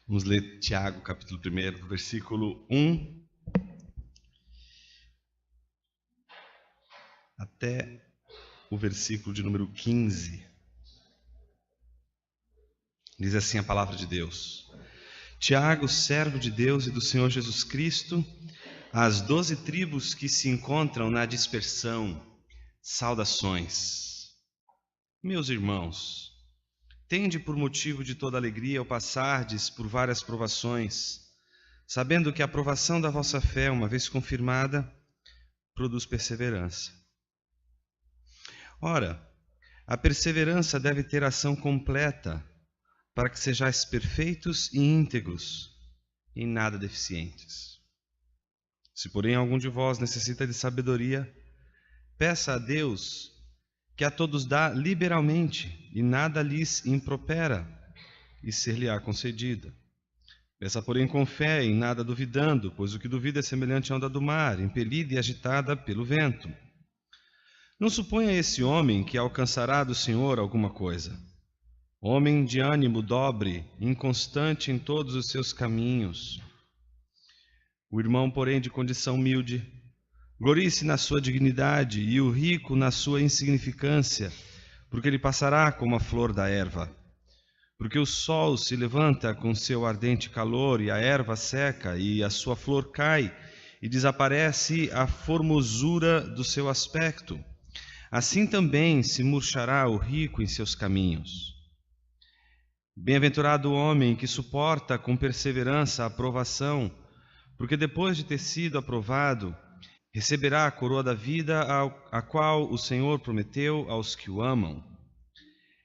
Vamos ler Tiago, capítulo 1, versículo 1 até o versículo de número 15. Diz assim a palavra de Deus: Tiago, servo de Deus e do Senhor Jesus Cristo, às 12 tribos que se encontram na dispersão, saudações. Meus irmãos, tende por motivo de toda alegria ao passardes por várias provações, sabendo que a provação da vossa fé, uma vez confirmada, produz perseverança. Ora, a perseverança deve ter ação completa, para que sejais perfeitos e íntegros, em nada deficientes. Se, porém, algum de vós necessita de sabedoria, peça a Deus, que a todos dá liberalmente, e nada lhes impropera, e ser-lhe-á concedida. Peça, porém, com fé, em nada duvidando, pois o que duvida é semelhante à onda do mar, impelida e agitada pelo vento. Não suponha esse homem que alcançará do Senhor alguma coisa. Homem de ânimo dobre, inconstante em todos os seus caminhos. O irmão, porém, de condição humilde, glorie-se na sua dignidade, e o rico na sua insignificância, porque ele passará como a flor da erva. Porque o sol se levanta com seu ardente calor, e a erva seca, e a sua flor cai, e desaparece a formosura do seu aspecto. Assim também se murchará o rico em seus caminhos. Bem-aventurado o homem que suporta com perseverança a provação, porque depois de ter sido aprovado, receberá a coroa da vida, a qual o Senhor prometeu aos que o amam.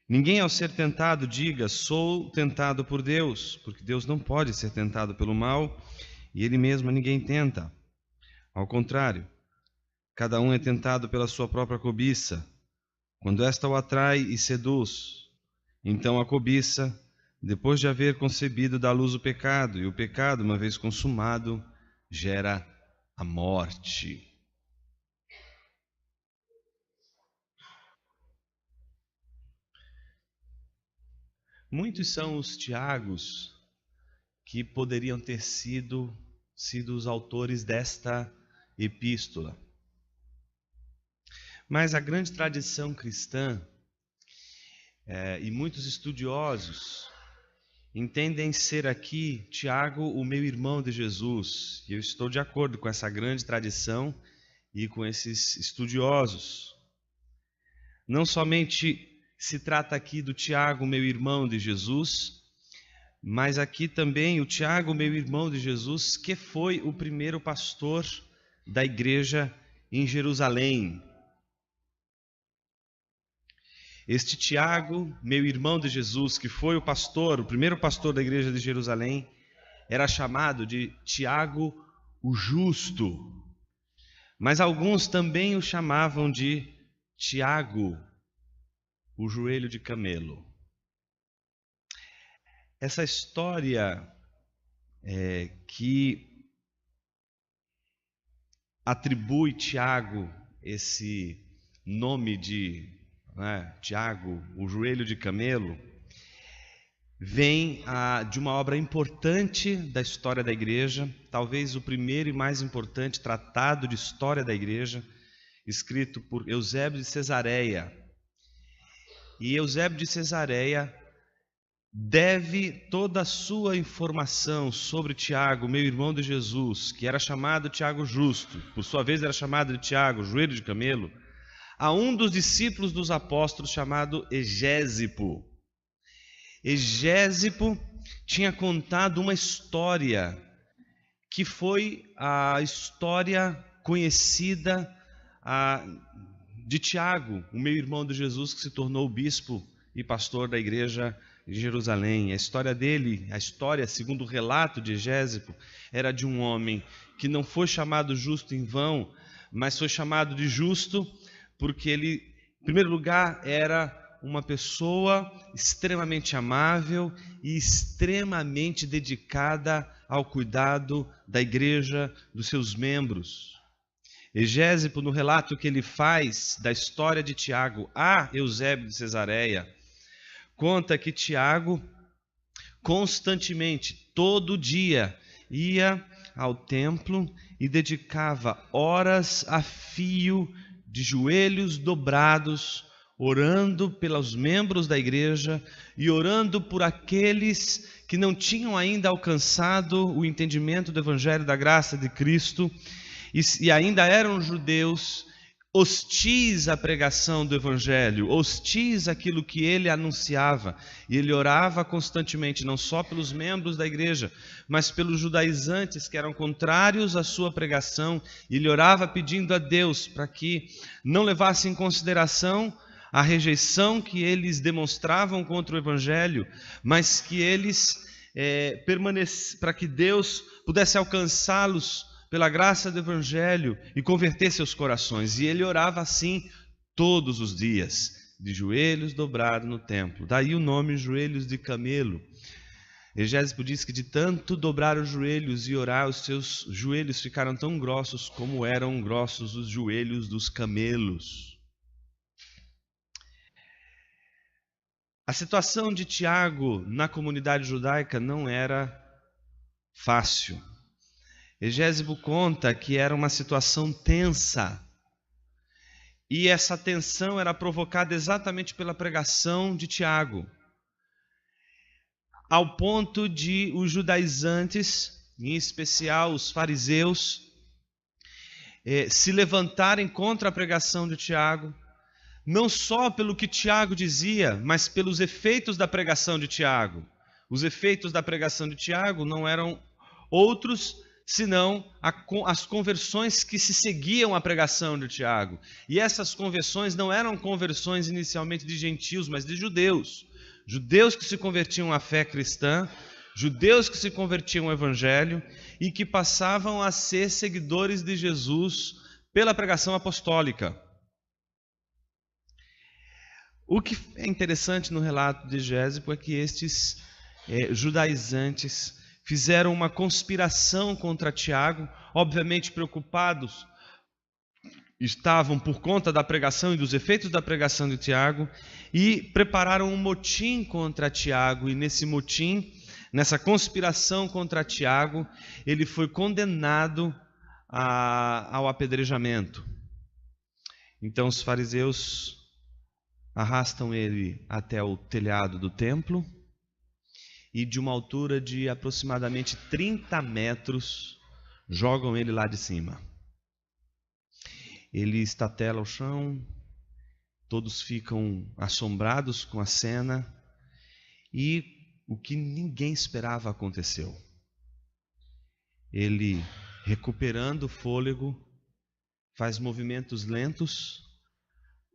Ninguém, ao ser tentado, diga: sou tentado por Deus, porque Deus não pode ser tentado pelo mal, e Ele mesmo a ninguém tenta. Ao contrário, cada um é tentado pela sua própria cobiça. Quando esta o atrai e seduz, então a cobiça, depois de haver concebido, dá à luz o pecado, e o pecado, uma vez consumado, gera a morte. Muitos são os Tiagos que poderiam ter sido os autores desta epístola. Mas a grande tradição cristã e muitos estudiosos entendem ser aqui Tiago o meu irmão de Jesus. E eu estou de acordo com essa grande tradição e com esses estudiosos. Não somente se trata aqui do Tiago, meu irmão de Jesus, mas aqui também o Tiago, meu irmão de Jesus, que foi o primeiro pastor da igreja em Jerusalém. Este Tiago, meu irmão de Jesus, que foi o primeiro pastor da igreja de Jerusalém, era chamado de Tiago o Justo. Mas alguns também o chamavam de Tiago, o joelho de camelo. Essa história que atribui Tiago esse nome de Tiago, o joelho de camelo, vem de uma obra importante da história da igreja, talvez o primeiro e mais importante tratado de história da igreja, escrito por Eusébio de Cesareia. E Eusébio de Cesareia deve toda a sua informação sobre Tiago, meu irmão de Jesus, que era chamado Tiago Justo, por sua vez era chamado de Tiago, joelho de camelo, a um dos discípulos dos apóstolos chamado Egésipo. Egésipo tinha contado uma história que foi a história conhecida de Tiago, o meu irmão de Jesus, que se tornou bispo e pastor da igreja de Jerusalém. A história dele, a história, segundo o relato de Egésipo, era de um homem que não foi chamado justo em vão, mas foi chamado de justo porque ele, em primeiro lugar, era uma pessoa extremamente amável e extremamente dedicada ao cuidado da igreja, dos seus membros. Egésipo, no relato que ele faz da história de Tiago a Eusébio de Cesareia, conta que Tiago, constantemente, todo dia, ia ao templo e dedicava horas a fio de joelhos dobrados, orando pelos membros da igreja e orando por aqueles que não tinham ainda alcançado o entendimento do Evangelho da graça de Cristo e ainda eram judeus, hostis à pregação do Evangelho, hostis àquilo que ele anunciava. E ele orava constantemente, não só pelos membros da igreja, mas pelos judaizantes que eram contrários à sua pregação. E ele orava pedindo a Deus para que não levasse em consideração a rejeição que eles demonstravam contra o Evangelho, mas que eles para que Deus pudesse alcançá-los pela graça do Evangelho e converter seus corações. E ele orava assim todos os dias, de joelhos dobrados no templo. Daí o nome joelhos de camelo. Egésimo diz que de tanto dobrar os joelhos e orar, os seus joelhos ficaram tão grossos como eram grossos os joelhos dos camelos. A situação de Tiago na comunidade judaica não era fácil. Egésimo conta que era uma situação tensa, e essa tensão era provocada exatamente pela pregação de Tiago, ao ponto de os judaizantes, em especial os fariseus, se levantarem contra a pregação de Tiago, não só pelo que Tiago dizia, mas pelos efeitos da pregação de Tiago. Os efeitos da pregação de Tiago não eram outros senão as conversões que se seguiam à pregação de Tiago. E essas conversões não eram conversões inicialmente de gentios, mas de judeus. Judeus que se convertiam à fé cristã, judeus que se convertiam ao Evangelho e que passavam a ser seguidores de Jesus pela pregação apostólica. O que é interessante no relato de Egésimo é que estes judaizantes fizeram uma conspiração contra Tiago, obviamente preocupados estavam por conta da pregação e dos efeitos da pregação de Tiago, e prepararam um motim contra Tiago, e nesse motim, nessa conspiração contra Tiago, ele foi condenado ao apedrejamento. Então os fariseus arrastam ele até o telhado do templo, e de uma altura de aproximadamente 30 metros, jogam ele lá de cima. Ele estatela ao chão, todos ficam assombrados com a cena, e o que ninguém esperava aconteceu. Ele, recuperando o fôlego, faz movimentos lentos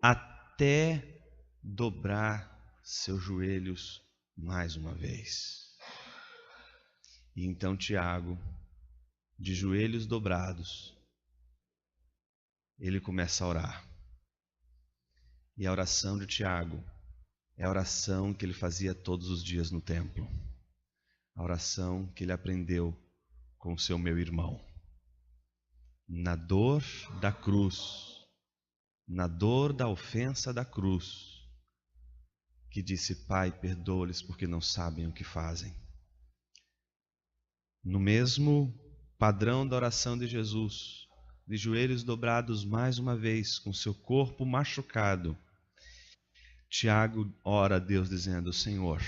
até dobrar seus joelhos mais uma vez. E então Tiago, de joelhos dobrados, ele começa a orar. E a oração de Tiago é a oração que ele fazia todos os dias no templo. A oração que ele aprendeu com o seu meu irmão. Na dor da cruz, na dor da ofensa da cruz, que disse: Pai, perdoa-lhes porque não sabem o que fazem. No mesmo padrão da oração de Jesus, de joelhos dobrados mais uma vez, com seu corpo machucado, Tiago ora a Deus dizendo: Senhor,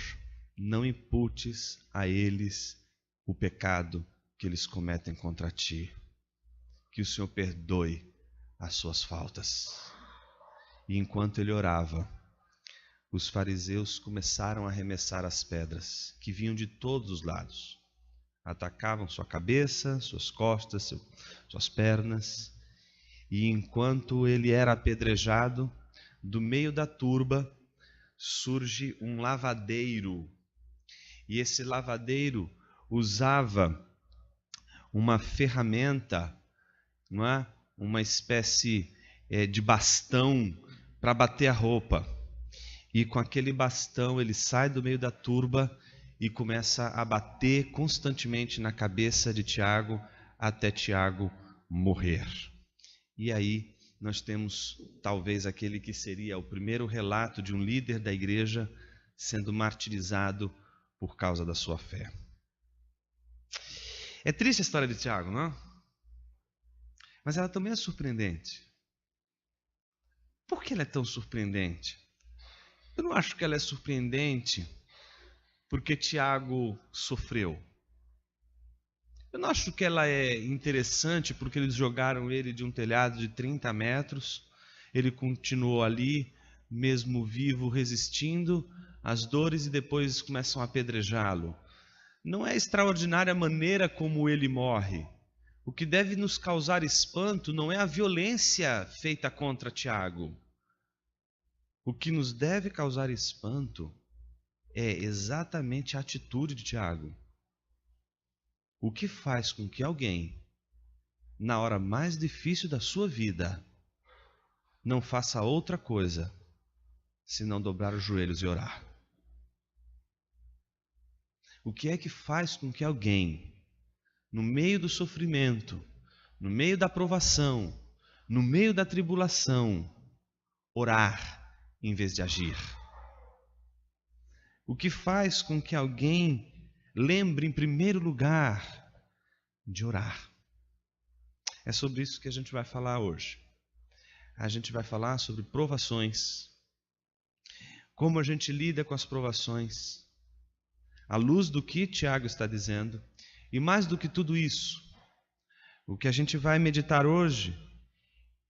não imputes a eles o pecado que eles cometem contra ti, que o Senhor perdoe as suas faltas. E enquanto ele orava, os fariseus começaram a arremessar as pedras, que vinham de todos os lados. Atacavam sua cabeça, suas costas, suas pernas. E enquanto ele era apedrejado, do meio da turba surge um lavadeiro. E esse lavadeiro usava uma ferramenta, não é? Uma espécie de bastão para bater a roupa. E com aquele bastão ele sai do meio da turba e começa a bater constantemente na cabeça de Tiago até Tiago morrer. E aí nós temos talvez aquele que seria o primeiro relato de um líder da igreja sendo martirizado por causa da sua fé. É triste a história de Tiago, não? Mas ela também é surpreendente. Por que ela é tão surpreendente? Eu não acho que ela é surpreendente porque Tiago sofreu. Eu não acho que ela é interessante porque eles jogaram ele de um telhado de 30 metros, ele continuou ali, mesmo vivo, resistindo às dores e depois começam a apedrejá-lo. Não é extraordinária a maneira como ele morre. O que deve nos causar espanto não é a violência feita contra Tiago. O que nos deve causar espanto é exatamente a atitude de Tiago. O que faz com que alguém, na hora mais difícil da sua vida, não faça outra coisa senão dobrar os joelhos e orar? O que é que faz com que alguém, no meio do sofrimento, no meio da provação, no meio da tribulação, orar em vez de agir? O que faz com que alguém lembre em primeiro lugar de orar? É sobre isso que a gente vai falar hoje. A gente vai falar sobre provações, como a gente lida com as provações, à luz do que Tiago está dizendo. E mais do que tudo isso, o que a gente vai meditar hoje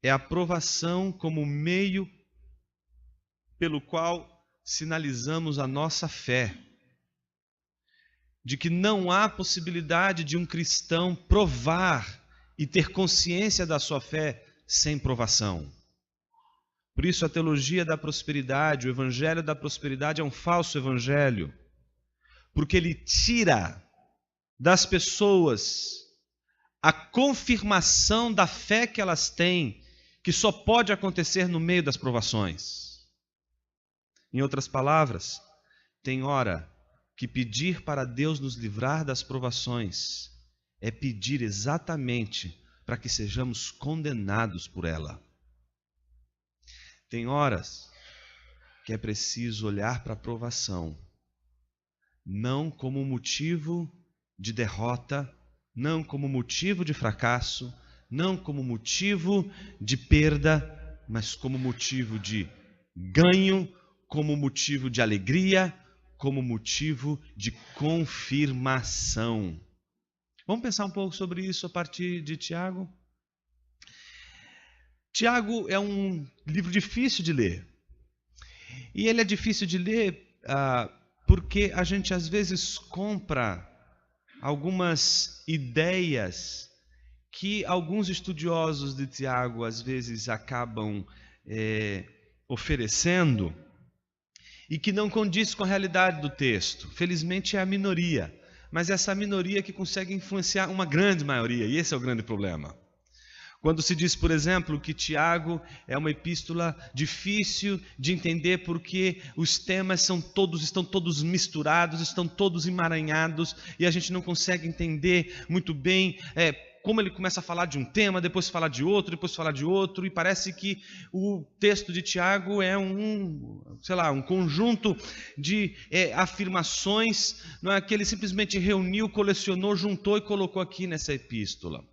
é a provação como meio pelo qual sinalizamos a nossa fé, de que não há possibilidade de um cristão provar e ter consciência da sua fé sem provação. Por isso a teologia da prosperidade, o evangelho da prosperidade é um falso evangelho, porque ele tira das pessoas a confirmação da fé que elas têm, que só pode acontecer no meio das provações. Em outras palavras, tem hora que pedir para Deus nos livrar das provações é pedir exatamente para que sejamos condenados por ela. Tem horas que é preciso olhar para a provação, não como motivo de derrota, não como motivo de fracasso, não como motivo de perda, mas como motivo de ganho, como motivo de alegria, como motivo de confirmação. Vamos pensar um pouco sobre isso a partir de Tiago? Tiago é um livro difícil de ler. E ele é difícil de ler porque a gente às vezes compra algumas ideias que alguns estudiosos de Tiago às vezes acabam oferecendo e que não condiz com a realidade do texto. Felizmente é a minoria, mas essa minoria que consegue influenciar uma grande maioria, e esse é o grande problema. Quando se diz, por exemplo, que Tiago é uma epístola difícil de entender porque os temas estão todos misturados, estão todos emaranhados e a gente não consegue entender muito bem como ele começa a falar de um tema, depois falar de outro, depois falar de outro, e parece que o texto de Tiago é um conjunto de afirmações, não é, que ele simplesmente reuniu, colecionou, juntou e colocou aqui nessa epístola.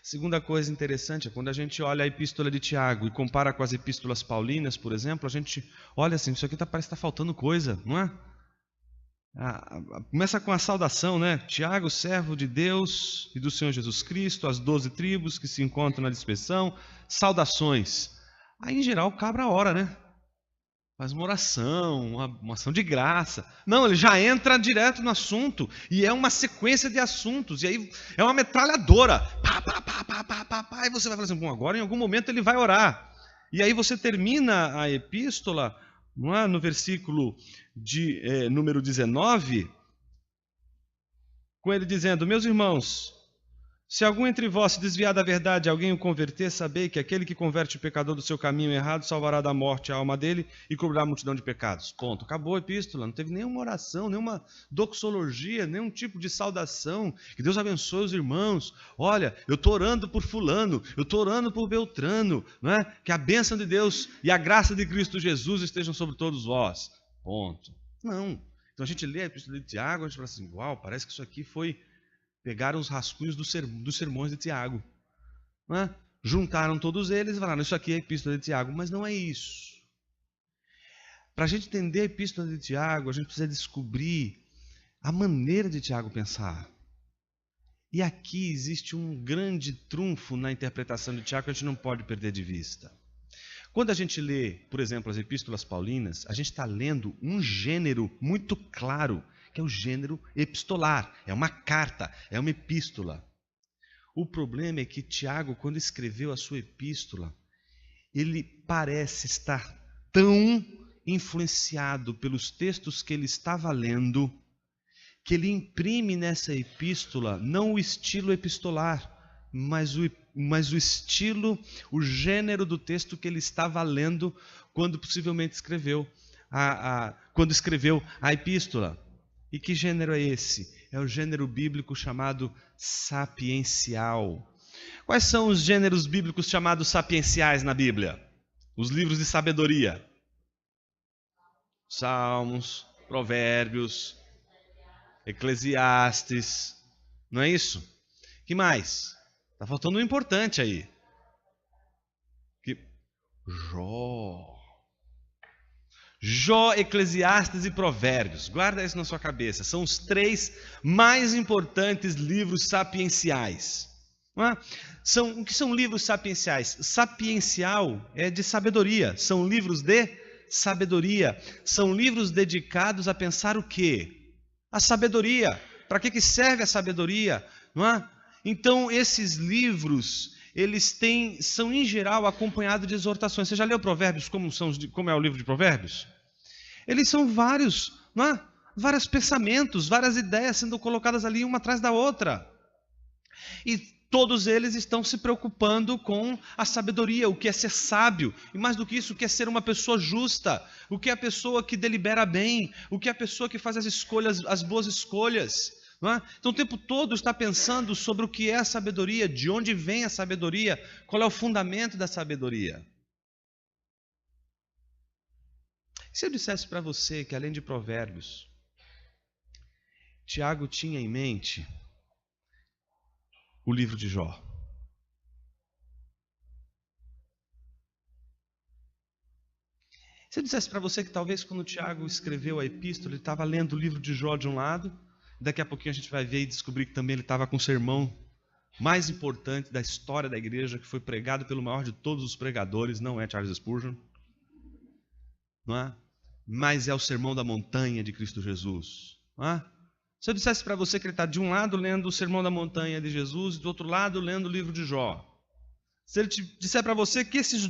Segunda coisa interessante é quando a gente olha a epístola de Tiago e compara com as epístolas paulinas, por exemplo, a gente olha assim, isso aqui parece que está faltando coisa, não é? Começa com a saudação, né? Tiago, servo de Deus e do Senhor Jesus Cristo, as 12 tribos que se encontram na dispersão, saudações. Aí, em geral, cabra a hora, né? Faz uma oração, uma ação de graça. Não, ele já entra direto no assunto. E é uma sequência de assuntos. E aí é uma metralhadora. E você vai falar assim, bom, agora em algum momento ele vai orar. E aí você termina a epístola, não é? No versículo de número 19, com ele dizendo, meus irmãos, se algum entre vós se desviar da verdade e alguém o converter, sabei que aquele que converte o pecador do seu caminho errado salvará da morte a alma dele e cobrirá a multidão de pecados. Ponto. Acabou a epístola. Não teve nenhuma oração, nenhuma doxologia, nenhum tipo de saudação. Que Deus abençoe os irmãos. Olha, eu estou orando por fulano, eu estou orando por Beltrano. Não é? Que a bênção de Deus e a graça de Cristo Jesus estejam sobre todos vós. Ponto. Não. Então a gente lê a Epístola de Tiago, a gente fala assim, uau, parece que isso aqui foi... Pegaram os rascunhos dos sermões de Tiago. Não é? Juntaram todos eles e falaram, isso aqui é a Epístola de Tiago. Mas não é isso. Para a gente entender a Epístola de Tiago, a gente precisa descobrir a maneira de Tiago pensar. E aqui existe um grande trunfo na interpretação de Tiago que a gente não pode perder de vista. Quando a gente lê, por exemplo, as Epístolas Paulinas, a gente está lendo um gênero muito claro, que é o gênero epistolar. É uma carta, é uma epístola. O problema é que Tiago, quando escreveu a sua epístola, ele parece estar tão influenciado pelos textos que ele estava lendo, que ele imprime nessa epístola não o estilo epistolar, mas o estilo, o gênero do texto que ele estava lendo quando possivelmente escreveu quando escreveu a epístola. E que gênero é esse? É o gênero bíblico chamado sapiencial. Quais são os gêneros bíblicos chamados sapienciais na Bíblia? Os livros de sabedoria. Salmos, Provérbios, Eclesiastes, não é isso? Que mais? Está faltando um importante aí. Jó, Eclesiastes e Provérbios. Guarda isso na sua cabeça. São os 3 mais importantes livros sapienciais. Não é? O que são livros sapienciais? Sapiencial é de sabedoria. São livros de sabedoria. São livros dedicados a pensar o quê? A sabedoria. Para que serve a sabedoria? Não é? Então, esses livros, eles são em geral acompanhados de exortações. Você já leu Provérbios? Como é o livro de Provérbios? Eles são vários, não é? Vários pensamentos, várias ideias sendo colocadas ali uma atrás da outra. E todos eles estão se preocupando com a sabedoria, o que é ser sábio, e mais do que isso, o que é ser uma pessoa justa, o que é a pessoa que delibera bem, o que é a pessoa que faz as escolhas, as boas escolhas. Não é? Então o tempo todo está pensando sobre o que é a sabedoria, de onde vem a sabedoria, qual é o fundamento da sabedoria. Se eu dissesse para você que além de Provérbios, Tiago tinha em mente o livro de Jó. Se eu dissesse para você que talvez quando Tiago escreveu a epístola, ele estava lendo o livro de Jó de um lado, daqui a pouquinho a gente vai ver e descobrir que também ele estava com o sermão mais importante da história da igreja, que foi pregado pelo maior de todos os pregadores, não é Charles Spurgeon, não é? Mas é o Sermão da Montanha de Cristo Jesus. Não é? Se eu dissesse para você que ele está de um lado lendo o Sermão da Montanha de Jesus e do outro lado lendo o livro de Jó. Se ele disser para você que essas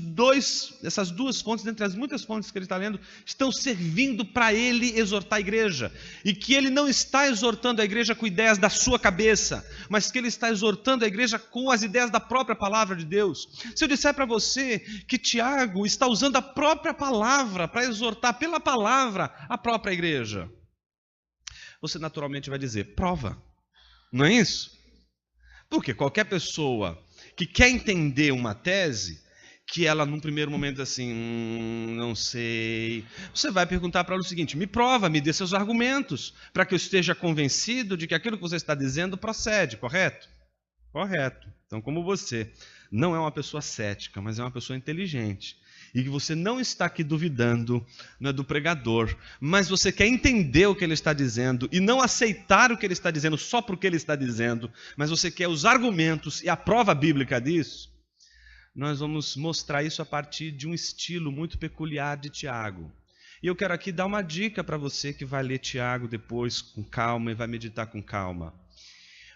duas fontes, dentre as muitas fontes que ele está lendo, estão servindo para ele exortar a igreja. E que ele não está exortando a igreja com ideias da sua cabeça, mas que ele está exortando a igreja com as ideias da própria palavra de Deus. Se eu disser para você que Tiago está usando a própria palavra para exortar pela palavra a própria igreja, você naturalmente vai dizer, prova. Não é isso? Porque qualquer pessoa que quer entender uma tese, que ela num primeiro momento assim, não sei, você vai perguntar para ela o seguinte, me prova, me dê seus argumentos, para que eu esteja convencido de que aquilo que você está dizendo procede, correto? Correto. Então, como você não é uma pessoa cética, mas é uma pessoa inteligente, e que você não está aqui duvidando, não é do pregador, mas você quer entender o que ele está dizendo e não aceitar o que ele está dizendo só porque ele está dizendo, mas você quer os argumentos e a prova bíblica disso, nós vamos mostrar isso a partir de um estilo muito peculiar de Tiago. E eu quero aqui dar uma dica para você que vai ler Tiago depois com calma e vai meditar com calma.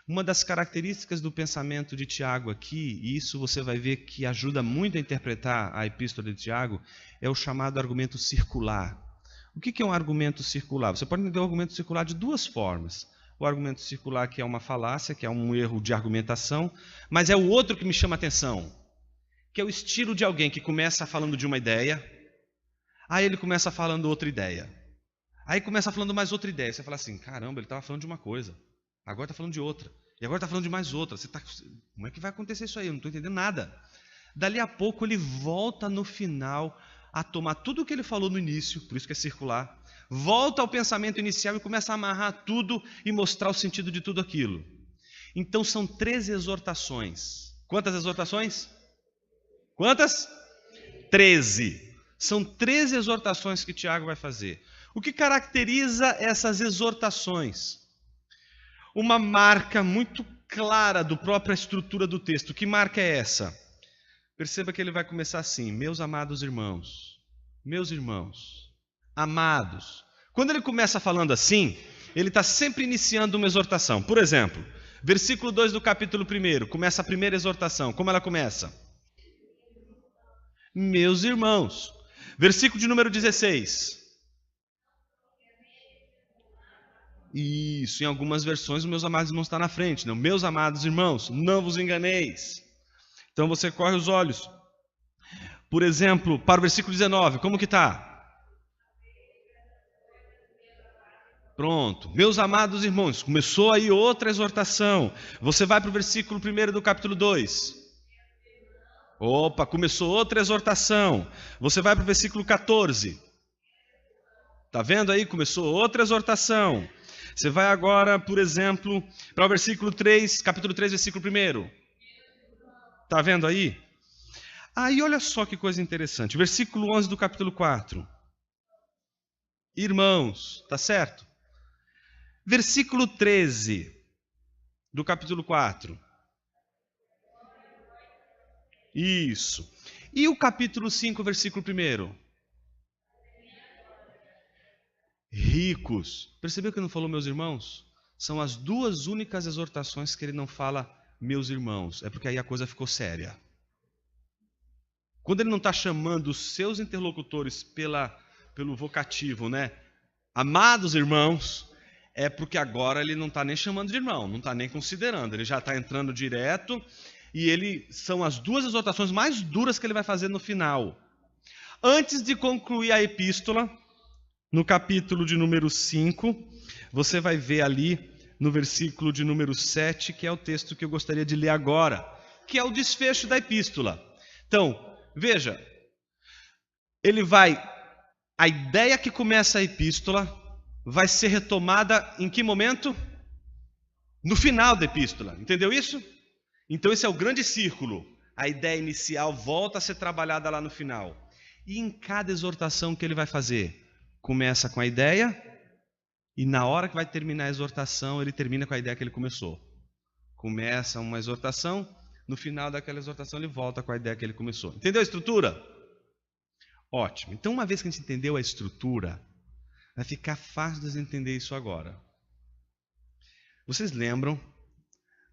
Uma das características do pensamento de Tiago aqui, e isso você vai ver que ajuda muito a interpretar a epístola de Tiago, é o chamado argumento circular. O que é um argumento circular? Você pode entender o argumento circular de duas formas. O argumento circular que é uma falácia, que é um erro de argumentação, mas é o outro que me chama a atenção, que é o estilo de alguém que começa falando de uma ideia, aí ele começa falando outra ideia, aí começa falando mais outra ideia. Você fala assim, caramba, ele estava falando de uma coisa. Agora está falando de outra. E agora está falando de mais outra. Como é que vai acontecer isso aí? Eu não estou entendendo nada. Dali a pouco ele volta no final a tomar tudo o que ele falou no início, por isso que é circular, volta ao pensamento inicial e começa a amarrar tudo e mostrar o sentido de tudo aquilo. Então são 13 exortações. Quantas exortações? Quantas? 13. São 13 exortações que Tiago vai fazer. O que caracteriza essas exortações? Uma marca muito clara da própria estrutura do texto. Que marca é essa? Perceba que ele vai começar assim: meus amados irmãos, meus irmãos, amados. Quando ele começa falando assim, ele está sempre iniciando uma exortação. Por exemplo, versículo 2 do capítulo 1, começa a primeira exortação. Como ela começa? Meus irmãos. Versículo de número 16. Isso, em algumas versões, meus amados irmãos está na frente. Não, meus amados irmãos, não vos enganeis. Então você corre os olhos. Por exemplo, para o versículo 19, como que está? Pronto, meus amados irmãos, começou aí outra exortação. Você vai para o versículo 1 do capítulo 2. Opa, começou outra exortação. Você vai para o versículo 14. Está vendo aí? Começou outra exortação. Você vai agora, por exemplo, para o versículo 3, capítulo 3, versículo 1. Está vendo aí? Aí olha só que coisa interessante. Versículo 11 do capítulo 4. Irmãos, tá certo? Versículo 13 do capítulo 4. Isso. E o capítulo 5, versículo 1? Ricos. Percebeu que não falou meus irmãos? São as duas únicas exortações que ele não fala meus irmãos. É porque aí a coisa ficou séria. Quando ele não está chamando os seus interlocutores pelo vocativo, né? Amados irmãos, é porque agora ele não está nem chamando de irmão, não está nem considerando. Ele já está entrando direto e são as duas exortações mais duras que ele vai fazer no final. Antes de concluir a epístola, no capítulo de número 5, você vai ver ali no versículo de número 7, que é o texto que eu gostaria de ler agora, que é o desfecho da epístola. Então, veja, a ideia que começa a epístola vai ser retomada em que momento? No final da epístola, entendeu isso? Então esse é o grande círculo. A ideia inicial volta a ser trabalhada lá no final. E em cada exortação que ele vai fazer, começa com a ideia e na hora que vai terminar a exortação, ele termina com a ideia que ele começou. Começa uma exortação, no final daquela exortação ele volta com a ideia que ele começou. Entendeu a estrutura? Ótimo. Então, uma vez que a gente entendeu a estrutura, vai ficar fácil de entender isso agora. Vocês lembram,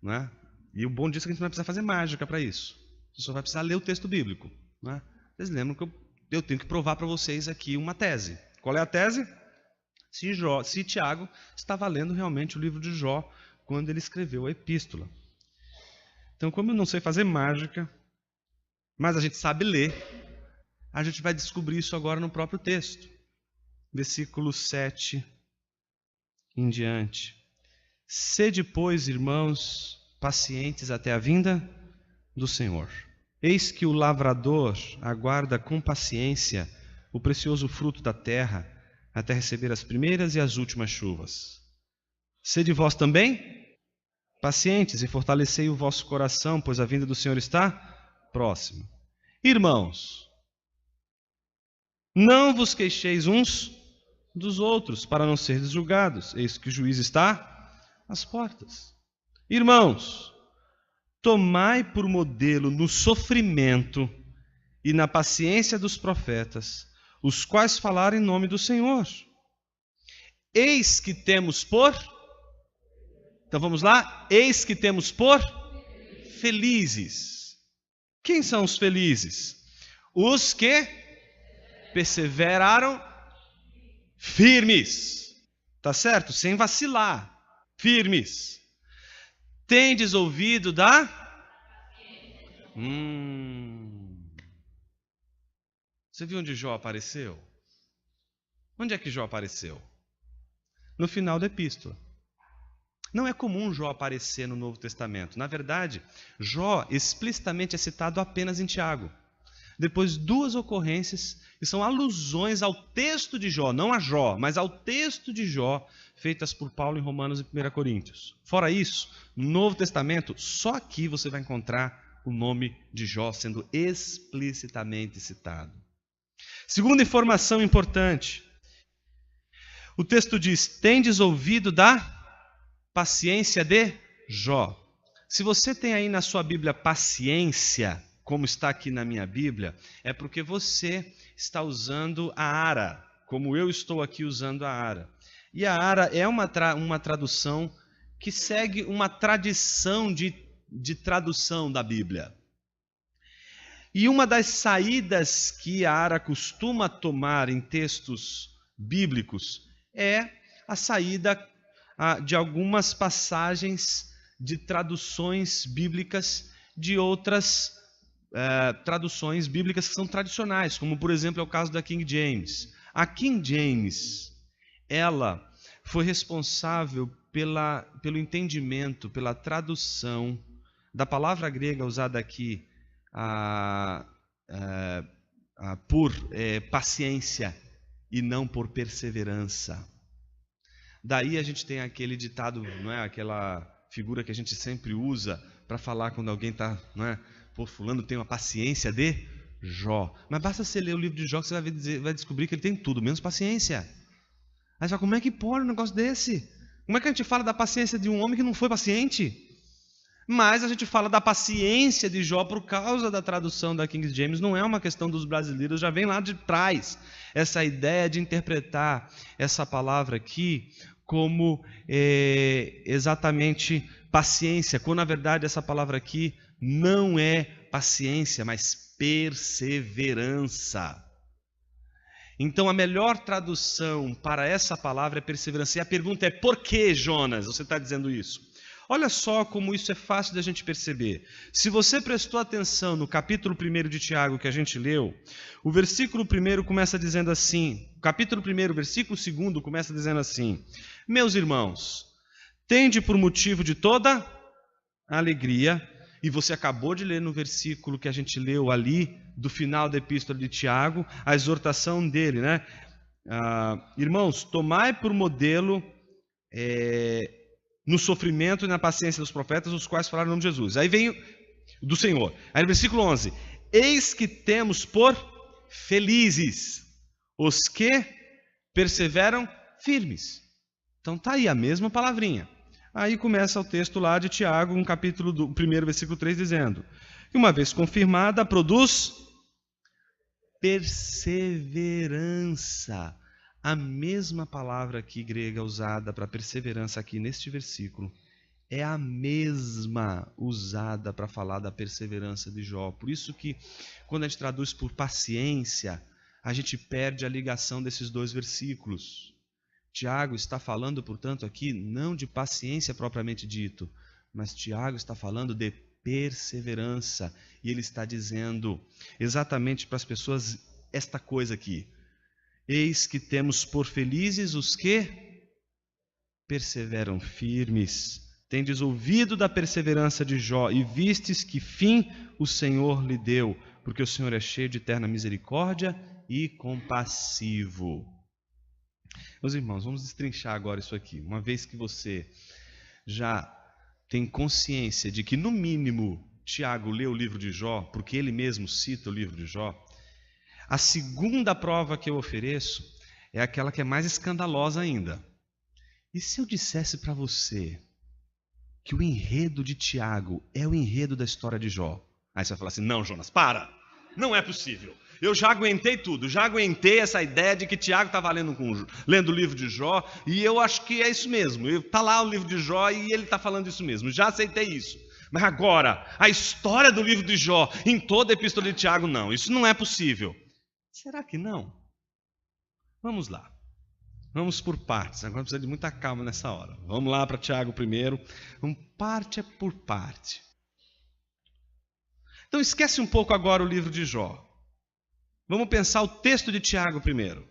né? E o bom disso é que a gente não vai precisar fazer mágica para isso. Você só vai precisar ler o texto bíblico, né? Vocês lembram que eu tenho que provar para vocês aqui uma tese. Qual é a tese? Se Tiago estava lendo realmente o livro de Jó quando ele escreveu a epístola. Então, como eu não sei fazer mágica, mas a gente sabe ler, a gente vai descobrir isso agora no próprio texto. Versículo 7 em diante. Sede, pois, irmãos, pacientes até a vinda do Senhor. Eis que o lavrador aguarda com paciência o precioso fruto da terra, até receber as primeiras e as últimas chuvas. Sede vós também pacientes e fortalecei o vosso coração, pois a vinda do Senhor está próxima. Irmãos, não vos queixeis uns dos outros, para não seres julgados. Eis que o juiz está às portas. Irmãos, tomai por modelo no sofrimento e na paciência dos profetas, os quais falaram em nome do Senhor. Eis que temos por... Então vamos lá? Eis que temos por felizes. Quem são os felizes? Os que perseveraram firmes. Tá certo? Sem vacilar. Firmes. Tendes ouvido da... Você viu onde Jó apareceu? Onde é que Jó apareceu? No final da epístola. Não é comum Jó aparecer no Novo Testamento. Na verdade, Jó explicitamente é citado apenas em Tiago. depois duas ocorrências que são alusões ao texto de Jó, não a Jó, mas ao texto de Jó, feitas por Paulo em Romanos e 1 Coríntios. Fora isso, no Novo Testamento, só aqui você vai encontrar o nome de Jó sendo explicitamente citado. Segunda informação importante, o texto diz: tendes ouvido da paciência de Jó. Se você tem aí na sua Bíblia paciência, como está aqui na minha Bíblia, é porque você está usando a Ara, como eu estou aqui usando a Ara. E a Ara é uma tradução que segue uma tradição de tradução da Bíblia. E uma das saídas que a Ara costuma tomar em textos bíblicos é a saída de algumas passagens de traduções bíblicas de outras traduções bíblicas que são tradicionais, como por exemplo é o caso da King James. A King James, ela foi responsável pelo entendimento, pela tradução da palavra grega usada aqui por paciência e não por perseverança. Daí a gente tem aquele ditado, não é? Aquela figura que a gente sempre usa para falar quando alguém está, não é? Pô, fulano tem uma paciência de Jó. Mas basta você ler o livro de Jó que você vai descobrir que ele tem tudo, menos paciência. Aí você fala, como é que pode um negócio desse? Como é que a gente fala da paciência de um homem que não foi paciente? Mas a gente fala da paciência de Jó por causa da tradução da King James. Não é uma questão dos brasileiros, já vem lá de trás essa ideia de interpretar essa palavra aqui como exatamente paciência, quando na verdade essa palavra aqui não é paciência, mas perseverança. Então a melhor tradução para essa palavra é perseverança. E a pergunta é: por que, Jonas, você está dizendo isso? Olha só como isso é fácil de a gente perceber. Se você prestou atenção no capítulo 1 de Tiago que a gente leu, o versículo 1 começa dizendo assim, o capítulo 1, versículo 2 começa dizendo assim: meus irmãos, tende por motivo de toda alegria, e você acabou de ler no versículo que a gente leu ali, do final da epístola de Tiago, a exortação dele, né? Irmãos, tomai por modelo no sofrimento e na paciência dos profetas, os quais falaram em nome de Jesus. Aí vem do Senhor. Aí no versículo 11: eis que temos por felizes os que perseveram firmes. Então está aí a mesma palavrinha. Aí começa o texto lá de Tiago, no capítulo 1, versículo 3, dizendo que uma vez confirmada, produz perseverança. A mesma palavra aqui grega usada para perseverança aqui neste versículo é a mesma usada para falar da perseverança de Jó. Por isso que quando a gente traduz por paciência, a gente perde a ligação desses dois versículos. Tiago está falando, portanto, aqui não de paciência propriamente dito, mas Tiago está falando de perseverança. E ele está dizendo exatamente para as pessoas esta coisa aqui: eis que temos por felizes os que perseveram firmes. Tendes ouvido da perseverança de Jó e vistes que fim o Senhor lhe deu, porque o Senhor é cheio de eterna misericórdia e compassivo. Meus irmãos, vamos destrinchar agora isso aqui. Uma vez que você já tem consciência de que, no mínimo, Tiago leu o livro de Jó, porque ele mesmo cita o livro de Jó, a segunda prova que eu ofereço é aquela que é mais escandalosa ainda. E se eu dissesse para você que o enredo de Tiago é o enredo da história de Jó? Aí você vai falar assim: não, Jonas, para! Não é possível. Eu já aguentei tudo, já aguentei essa ideia de que Tiago estava lendo o livro de Jó, e eu acho que é isso mesmo. Está lá o livro de Jó e ele está falando isso mesmo. Já aceitei isso. Mas agora, a história do livro de Jó em toda a epístola de Tiago, não. Isso não é possível. Será que não? Vamos lá. Vamos por partes. Agora precisa de muita calma nessa hora. Vamos lá para Tiago primeiro. Parte por parte. Então esquece um pouco agora o livro de Jó. Vamos pensar o texto de Tiago primeiro.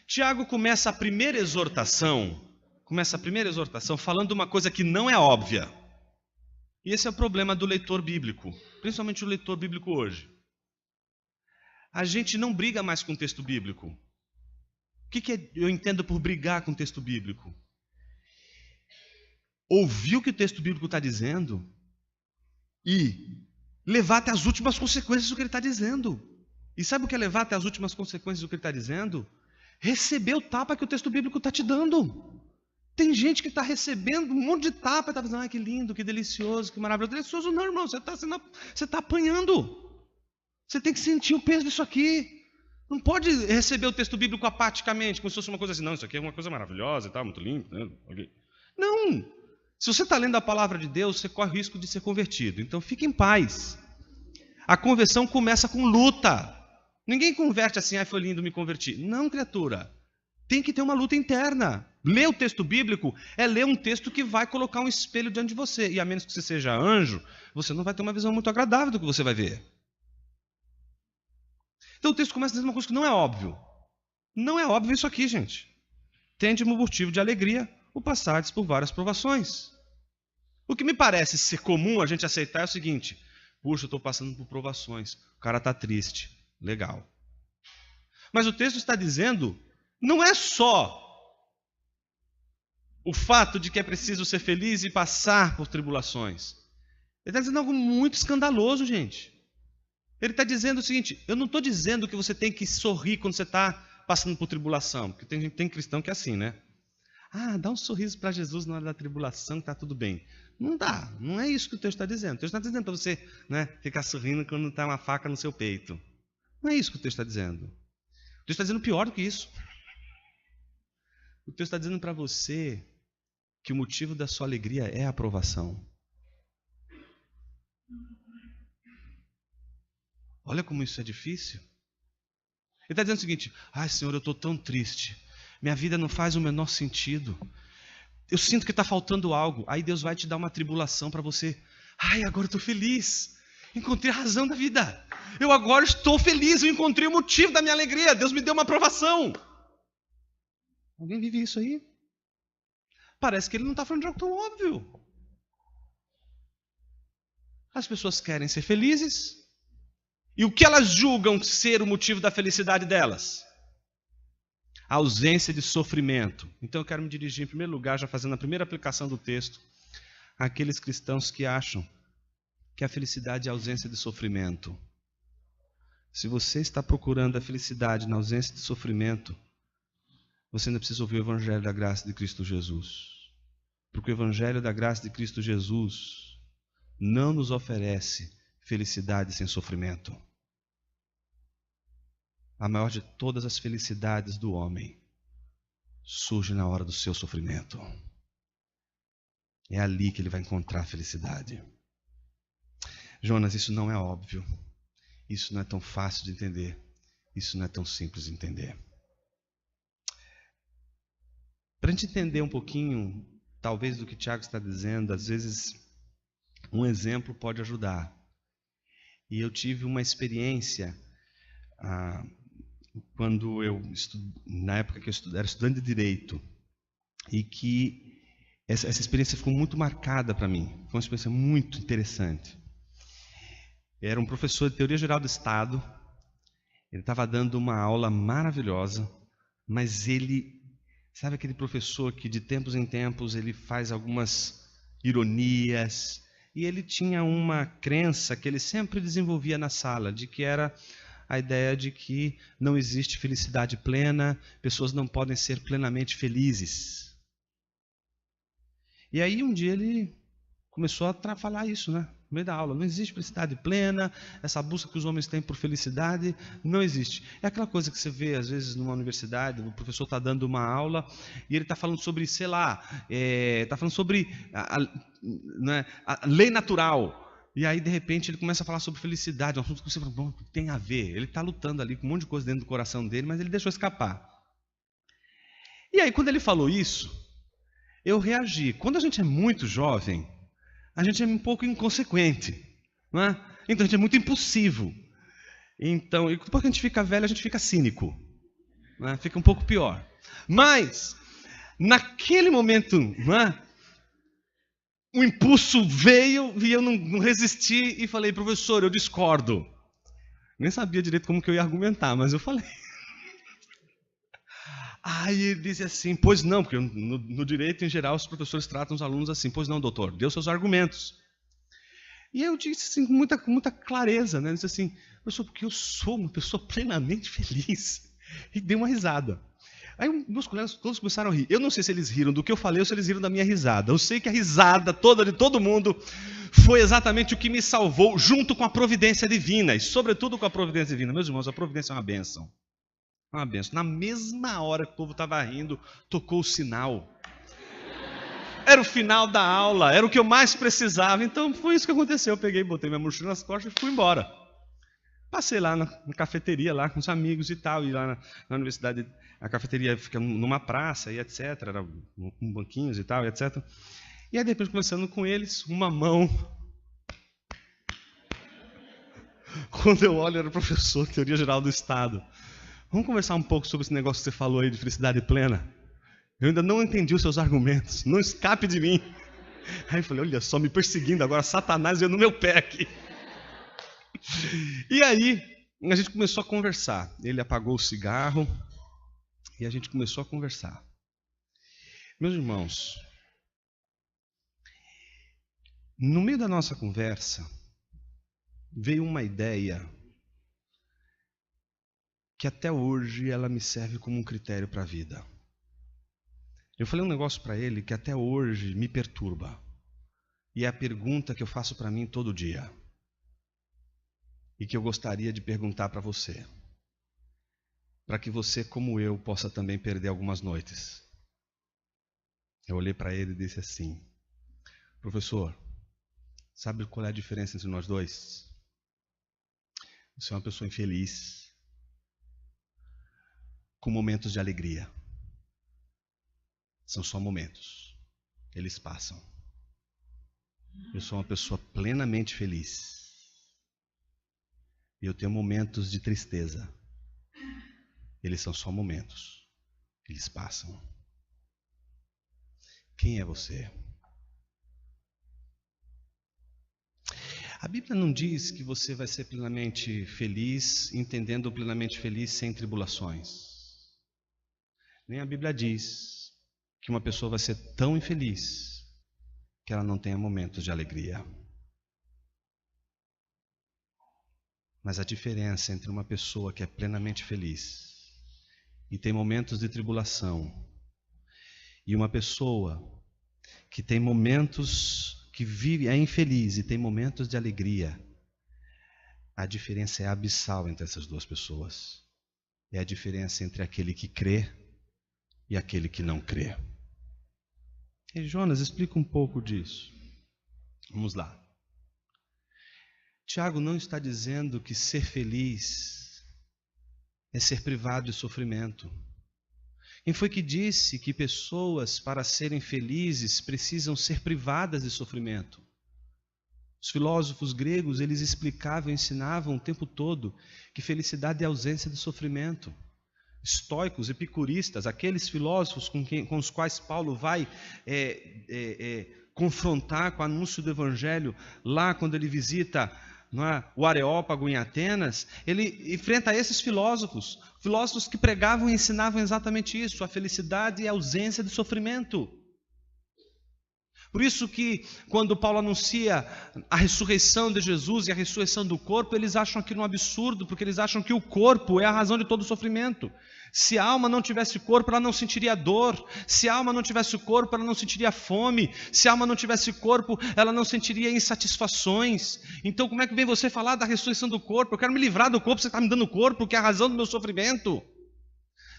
Tiago começa a primeira exortação falando uma coisa que não é óbvia. E esse é o problema do leitor bíblico, principalmente o leitor bíblico hoje. A gente não briga mais com o texto bíblico. O que eu entendo por brigar com o texto bíblico? Ouvir o que o texto bíblico está dizendo e levar até as últimas consequências do que ele está dizendo. E sabe o que é levar até as últimas consequências do que ele está dizendo? Receber o tapa que o texto bíblico está te dando. Tem gente que está recebendo um monte de tapa e está dizendo, que lindo, que delicioso, que maravilhoso. Delicioso não, irmão, você está apanhando. Você tem que sentir o peso disso aqui. Não pode receber o texto bíblico apaticamente, como se fosse uma coisa assim, não, isso aqui é uma coisa maravilhosa e tal, muito limpo. Né? Não. Se você está lendo a palavra de Deus, você corre o risco de ser convertido. Então fique em paz. A conversão começa com luta. Ninguém converte assim, foi lindo, me converti. Não, criatura. Tem que ter uma luta interna. Ler o texto bíblico é ler um texto que vai colocar um espelho diante de você. E a menos que você seja anjo, você não vai ter uma visão muito agradável do que você vai ver. Então o texto começa dizendo uma coisa que não é óbvio. Não é óbvio isso aqui, gente. Tende motivo de alegria o passardes por várias provações. O que me parece ser comum a gente aceitar é o seguinte: puxa, eu estou passando por provações. O cara está triste. Legal. Mas o texto está dizendo, não é só o fato de que é preciso ser feliz e passar por tribulações. Ele está dizendo algo muito escandaloso, gente. Ele está dizendo o seguinte, eu não estou dizendo que você tem que sorrir quando você está passando por tribulação, porque tem cristão que é assim, né? Dá um sorriso para Jesus na hora da tribulação, que está tudo bem. Não dá, não é isso que o texto está dizendo. O texto está dizendo para você, né, ficar sorrindo quando está uma faca no seu peito. Não é isso que o texto está dizendo. O texto está dizendo pior do que isso. O texto está dizendo para você que o motivo da sua alegria é a aprovação. Olha como isso é difícil. Ele está dizendo o seguinte, Senhor, eu estou tão triste. Minha vida não faz o menor sentido. Eu sinto que está faltando algo. Aí Deus vai te dar uma tribulação para você. Agora eu estou feliz. Encontrei a razão da vida. Eu agora estou feliz. Eu encontrei o motivo da minha alegria. Deus me deu uma aprovação. Alguém vive isso aí? Parece que ele não está falando de algo tão óbvio. As pessoas querem ser felizes. E o que elas julgam ser o motivo da felicidade delas? A ausência de sofrimento. Então eu quero me dirigir em primeiro lugar, já fazendo a primeira aplicação do texto, àqueles cristãos que acham que a felicidade é a ausência de sofrimento. Se você está procurando a felicidade na ausência de sofrimento, você ainda precisa ouvir o Evangelho da graça de Cristo Jesus. Porque o Evangelho da graça de Cristo Jesus não nos oferece felicidade sem sofrimento. A maior de todas as felicidades do homem surge na hora do seu sofrimento. É ali que ele vai encontrar a felicidade. Jonas, isso não é óbvio. Isso não é tão fácil de entender. Isso não é tão simples de entender. Para a gente entender um pouquinho, talvez, do que Tiago está dizendo, às vezes um exemplo pode ajudar. E eu tive uma experiência quando na época que eu era estudante de Direito, e que essa experiência ficou muito marcada para mim. Foi uma experiência muito interessante. Era um professor de Teoria Geral do Estado. Ele estava dando uma aula maravilhosa, mas ele, sabe aquele professor que de tempos em tempos ele faz algumas ironias, e ele tinha uma crença que ele sempre desenvolvia na sala, de que era a ideia de que não existe felicidade plena, pessoas não podem ser plenamente felizes. E aí um dia ele começou a falar isso, né? No meio da aula, não existe felicidade plena, essa busca que os homens têm por felicidade, não existe. É aquela coisa que você vê, às vezes, numa universidade, o professor está dando uma aula e ele está falando sobre, sei lá, está falando sobre a lei natural. E aí, de repente, ele começa a falar sobre felicidade, um assunto que você fala, bom, tem a ver. Ele está lutando ali com um monte de coisa dentro do coração dele, mas ele deixou escapar. E aí, quando ele falou isso, eu reagi. Quando a gente é muito jovem, a gente é um pouco inconsequente, não é? Então a gente é muito impulsivo. Então, e depois que a gente fica velho, a gente fica cínico, não é? Fica um pouco pior. Mas, naquele momento, não é? o impulso veio e eu não resisti e falei: professor, eu discordo. Nem sabia direito como que eu ia argumentar, mas eu falei. Aí ele disse assim: pois não, porque no direito em geral os professores tratam os alunos assim: pois não, doutor, dê os seus argumentos. E eu disse assim, com muita clareza, né? Eu disse assim: professor, porque eu sou uma pessoa plenamente feliz. E dei uma risada. Aí meus colegas todos começaram a rir. Eu não sei se eles riram do que eu falei ou se eles riram da minha risada. Eu sei que a risada toda de todo mundo foi exatamente o que me salvou, junto com a providência divina, e sobretudo com a providência divina. Meus irmãos, a providência é uma bênção. É uma bênção. Na mesma hora que o povo estava rindo, tocou o sinal. Era o final da aula, era o que eu mais precisava. Então foi isso que aconteceu. Eu peguei, botei minha mochila nas costas e fui embora. Passei lá na cafeteria, lá com os amigos e tal, e lá na universidade, a cafeteria fica numa praça e etc, era com banquinhos e tal, e etc. E aí depois, conversando com eles, uma mão, quando eu olho, era o professor de Teoria Geral do Estado. Vamos conversar um pouco sobre esse negócio que você falou aí de felicidade plena? Eu ainda não entendi os seus argumentos, não escape de mim. Aí eu falei: olha só, me perseguindo agora, Satanás veio no meu pé aqui. E aí, a gente começou a conversar. Ele apagou o cigarro e a gente começou a conversar. Meus irmãos, no meio da nossa conversa, veio uma ideia que até hoje ela me serve como um critério para a vida. Eu falei um negócio para ele que até hoje me perturba. E é a pergunta que eu faço para mim todo dia. E que eu gostaria de perguntar para você, para que você, como eu, possa também perder algumas noites. Eu olhei para ele e disse assim: professor, sabe qual é a diferença entre nós dois? Você é uma pessoa infeliz, com momentos de alegria. São só momentos, eles passam. Eu sou uma pessoa plenamente feliz. E eu tenho momentos de tristeza. Eles são só momentos. Eles passam. Quem é você? A Bíblia não diz que você vai ser plenamente feliz, entendendo plenamente feliz sem tribulações. Nem a Bíblia diz que uma pessoa vai ser tão infeliz que ela não tenha momentos de alegria. Mas a diferença entre uma pessoa que é plenamente feliz e tem momentos de tribulação, e uma pessoa que tem momentos que vive, é infeliz e tem momentos de alegria, a diferença é abissal entre essas duas pessoas. É a diferença entre aquele que crê e aquele que não crê. E Jonas, explica um pouco disso. Vamos lá. Tiago não está dizendo que ser feliz é ser privado de sofrimento. Quem foi que disse que pessoas, para serem felizes, precisam ser privadas de sofrimento? Os filósofos gregos, eles explicavam e ensinavam o tempo todo que felicidade é ausência de sofrimento. Estoicos, epicuristas, aqueles filósofos com os quais Paulo vai confrontar com o anúncio do Evangelho, lá quando ele visita o Areópago em Atenas, ele enfrenta esses filósofos que pregavam e ensinavam exatamente isso: a felicidade é a ausência de sofrimento. Por isso que quando Paulo anuncia a ressurreição de Jesus e a ressurreição do corpo, eles acham aquilo um absurdo, porque eles acham que o corpo é a razão de todo o sofrimento. Se a alma não tivesse corpo, ela não sentiria dor. Se a alma não tivesse corpo, ela não sentiria fome. Se a alma não tivesse corpo, ela não sentiria insatisfações. Então como é que vem você falar da ressurreição do corpo? Eu quero me livrar do corpo, você está me dando corpo, que é a razão do meu sofrimento.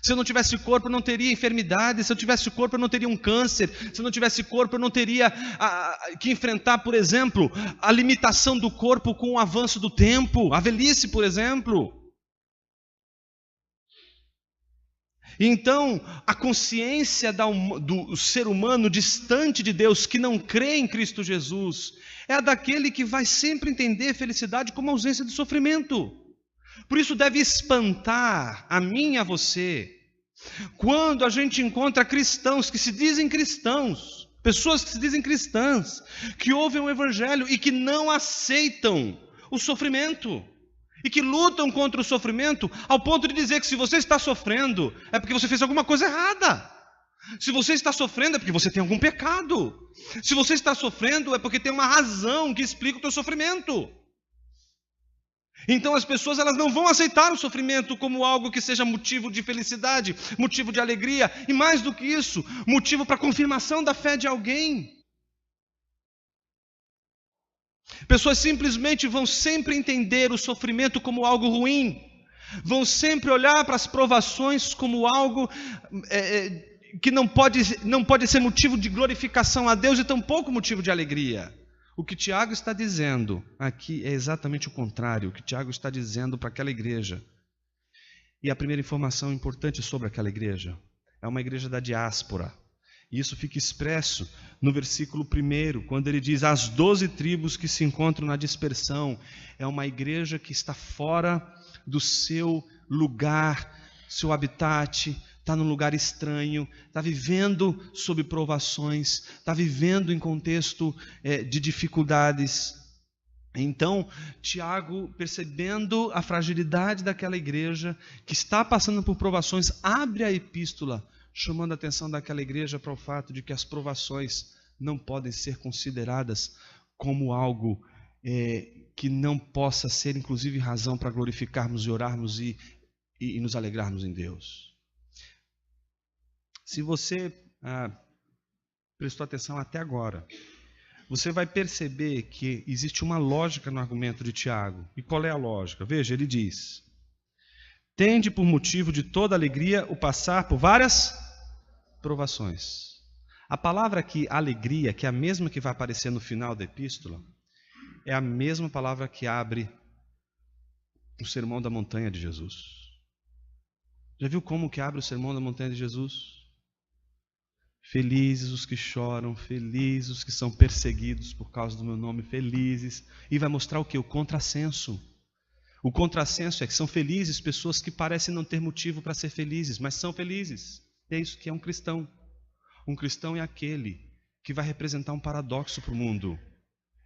Se eu não tivesse corpo, eu não teria enfermidade. Se eu tivesse corpo, eu não teria um câncer. Se eu não tivesse corpo, eu não teria que enfrentar, por exemplo, a limitação do corpo com o avanço do tempo, a velhice, por exemplo. Então, a consciência do ser humano distante de Deus, que não crê em Cristo Jesus, é a daquele que vai sempre entender felicidade como ausência de sofrimento. Por isso deve espantar a mim e a você, quando a gente encontra cristãos que se dizem cristãos, Pessoas que se dizem cristãs, que ouvem o evangelho e que não aceitam o sofrimento. E que lutam contra o sofrimento ao ponto de dizer que se você está sofrendo é porque você fez alguma coisa errada. Se você está sofrendo é porque você tem algum pecado. Se você está sofrendo é porque tem uma razão que explica o teu sofrimento. Então as pessoas elas não vão aceitar o sofrimento como algo que seja motivo de felicidade, motivo de alegria e mais do que isso, motivo para confirmação da fé de alguém. Pessoas simplesmente vão sempre entender o sofrimento como algo ruim, vão sempre olhar para as provações como algo que não pode ser motivo de glorificação a Deus e tampouco motivo de alegria. O que Tiago está dizendo aqui é exatamente o contrário. O que Tiago está dizendo para aquela igreja. E a primeira informação importante sobre aquela igreja é uma igreja da diáspora. E isso fica expresso no versículo 1, quando ele diz: as 12 tribos que se encontram na dispersão. É uma igreja que está fora do seu lugar, seu habitat, está num lugar estranho, está vivendo sob provações, está vivendo em contexto de dificuldades. Então, Tiago, percebendo a fragilidade daquela igreja, que está passando por provações, abre a epístola, chamando a atenção daquela igreja para o fato de que as provações não podem ser consideradas como algo que não possa ser, inclusive, razão para glorificarmos e orarmos e nos alegrarmos em Deus. Se você prestou atenção até agora, você vai perceber que existe uma lógica no argumento de Tiago. E qual é a lógica? Veja, ele diz: tende por motivo de toda alegria o passar por várias provações. A palavra aqui, alegria, que é a mesma que vai aparecer no final da epístola, é a mesma palavra que abre o Sermão da Montanha de Jesus. Já viu como que abre o Sermão da Montanha de Jesus? Felizes os que choram, felizes os que são perseguidos por causa do meu nome, felizes. E vai mostrar o quê? O contrassenso. O contrassenso é que são felizes pessoas que parecem não ter motivo para ser felizes, mas são felizes. É isso que é um cristão. Um cristão é aquele que vai representar um paradoxo para o mundo.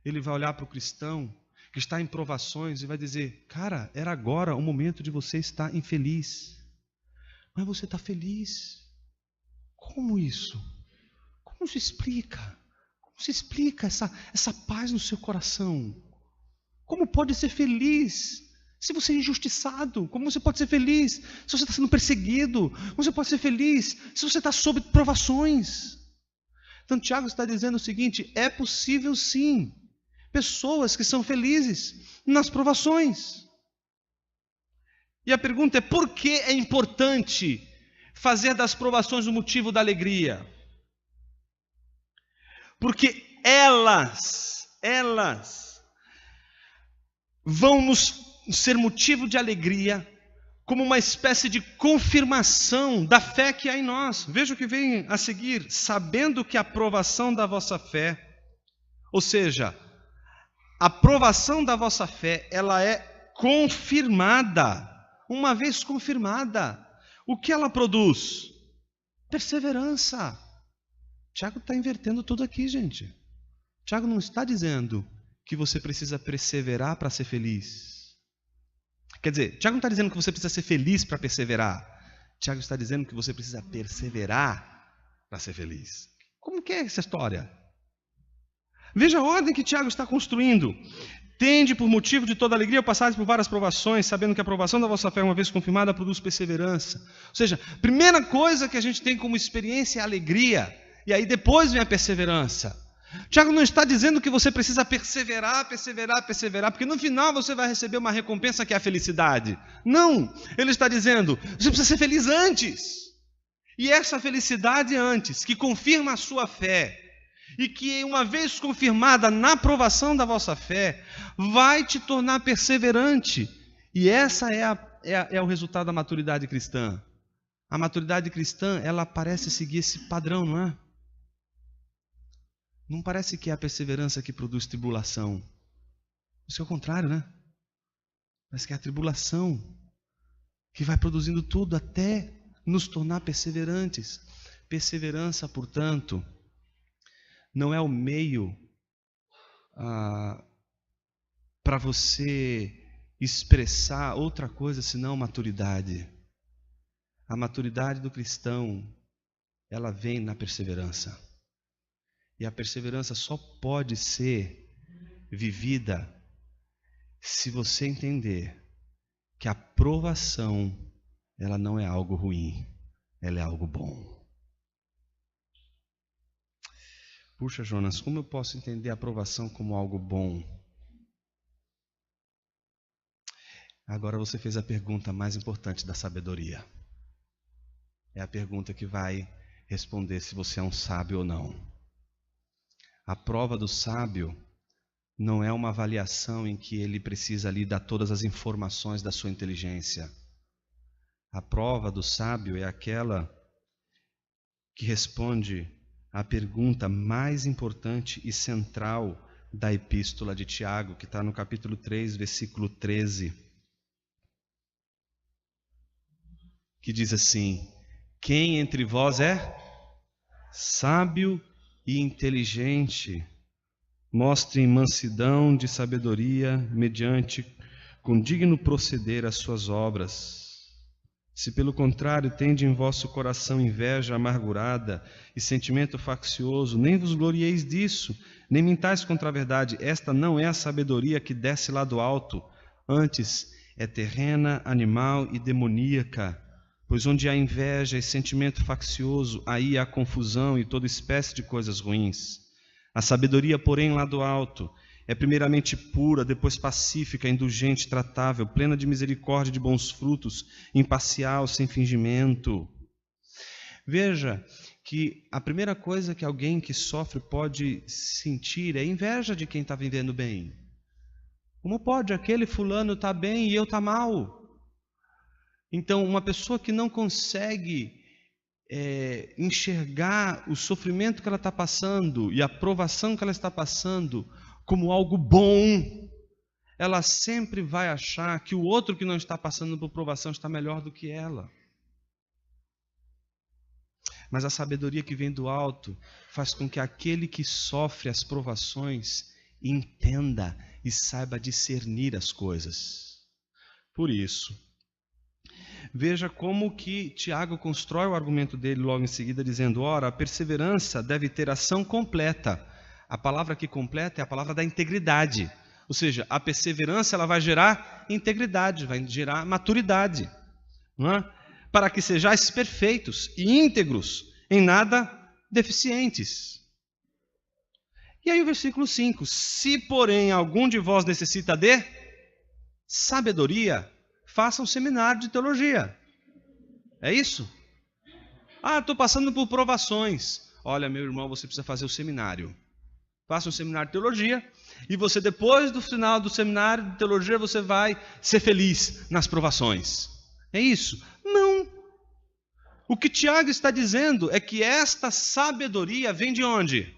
Ele vai olhar para o cristão que está em provações e vai dizer: cara, era agora o momento de você estar infeliz. Mas você está feliz. Como isso? Como se explica? Como se explica essa paz no seu coração? Como pode ser feliz se você é injustiçado? Como você pode ser feliz se você está sendo perseguido? Como você pode ser feliz se você está sob provações? Então Tiago está dizendo o seguinte: é possível sim pessoas que são felizes nas provações. E a pergunta é: por que é importante fazer das provações o motivo da alegria? Porque elas vão nos ser motivo de alegria, como uma espécie de confirmação da fé que há em nós. Veja o que vem a seguir: sabendo que a provação da vossa fé, ou seja, a provação da vossa fé, ela é confirmada. Uma vez confirmada, o que ela produz? Perseverança. Tiago está invertendo tudo aqui, gente. Tiago não está dizendo que você precisa perseverar para ser feliz. Quer dizer, Tiago não está dizendo que você precisa ser feliz para perseverar. Tiago está dizendo que você precisa perseverar para ser feliz. Como que é essa história? Veja a ordem que Tiago está construindo. Tende por motivo de toda alegria passares por várias provações, sabendo que a provação da vossa fé, uma vez confirmada, produz perseverança. Ou seja, primeira coisa que a gente tem como experiência é a alegria, e aí depois vem a perseverança. Tiago não está dizendo que você precisa perseverar, porque no final você vai receber uma recompensa que é a felicidade. Não, ele está dizendo, você precisa ser feliz antes. E essa felicidade antes, que confirma a sua fé, e que uma vez confirmada na provação da vossa fé, vai te tornar perseverante. E essa é o resultado da maturidade cristã. A maturidade cristã, ela parece seguir esse padrão, não é? Não parece que é a perseverança que produz tribulação. Isso é o contrário, né? Parece que é a tribulação que vai produzindo tudo até nos tornar perseverantes. Perseverança, portanto, não é o meio para você expressar outra coisa senão maturidade. A maturidade do cristão, ela vem na perseverança. E a perseverança só pode ser vivida se você entender que a provação, ela não é algo ruim, ela é algo bom. Puxa, Jonas, como eu posso entender a aprovação como algo bom? Agora você fez a pergunta mais importante da sabedoria. É a pergunta que vai responder se você é um sábio ou não. A prova do sábio não é uma avaliação em que ele precisa ali dar todas as informações da sua inteligência. A prova do sábio é aquela que responde à pergunta mais importante e central da epístola de Tiago, que está no capítulo 3, versículo 13, que diz assim: quem entre vós é sábio e inteligente, mostre mansidão de sabedoria mediante com digno proceder as suas obras. Se pelo contrário tende em vosso coração inveja amargurada e sentimento faccioso, nem vos glorieis disso, nem mintais contra a verdade. Esta não é a sabedoria que desce lá do alto, antes é terrena, animal e demoníaca. Pois onde há inveja e sentimento faccioso, aí há confusão e toda espécie de coisas ruins. A sabedoria, porém, lá do alto, é primeiramente pura, depois pacífica, indulgente, tratável, plena de misericórdia e de bons frutos, imparcial, sem fingimento. Veja que a primeira coisa que alguém que sofre pode sentir é inveja de quem está vivendo bem. Como pode aquele fulano estar bem e eu estar mal? Então, uma pessoa que não consegue enxergar o sofrimento que ela está passando e a provação que ela está passando como algo bom, ela sempre vai achar que o outro que não está passando por provação está melhor do que ela. Mas a sabedoria que vem do alto faz com que aquele que sofre as provações entenda e saiba discernir as coisas. Por isso, veja como que Tiago constrói o argumento dele logo em seguida, dizendo: ora, a perseverança deve ter ação completa. A palavra aqui completa é a palavra da integridade. Ou seja, a perseverança ela vai gerar integridade, vai gerar maturidade. Não é? Para que sejais perfeitos e íntegros, em nada deficientes. E aí o versículo 5. Se, porém, algum de vós necessita de sabedoria, faça um seminário de teologia. É isso? Estou passando por provações. Olha, meu irmão, você precisa fazer o seminário. Faça um seminário de teologia e você, depois do final do seminário de teologia, você vai ser feliz nas provações. É isso? Não. O que Tiago está dizendo é que esta sabedoria vem de onde?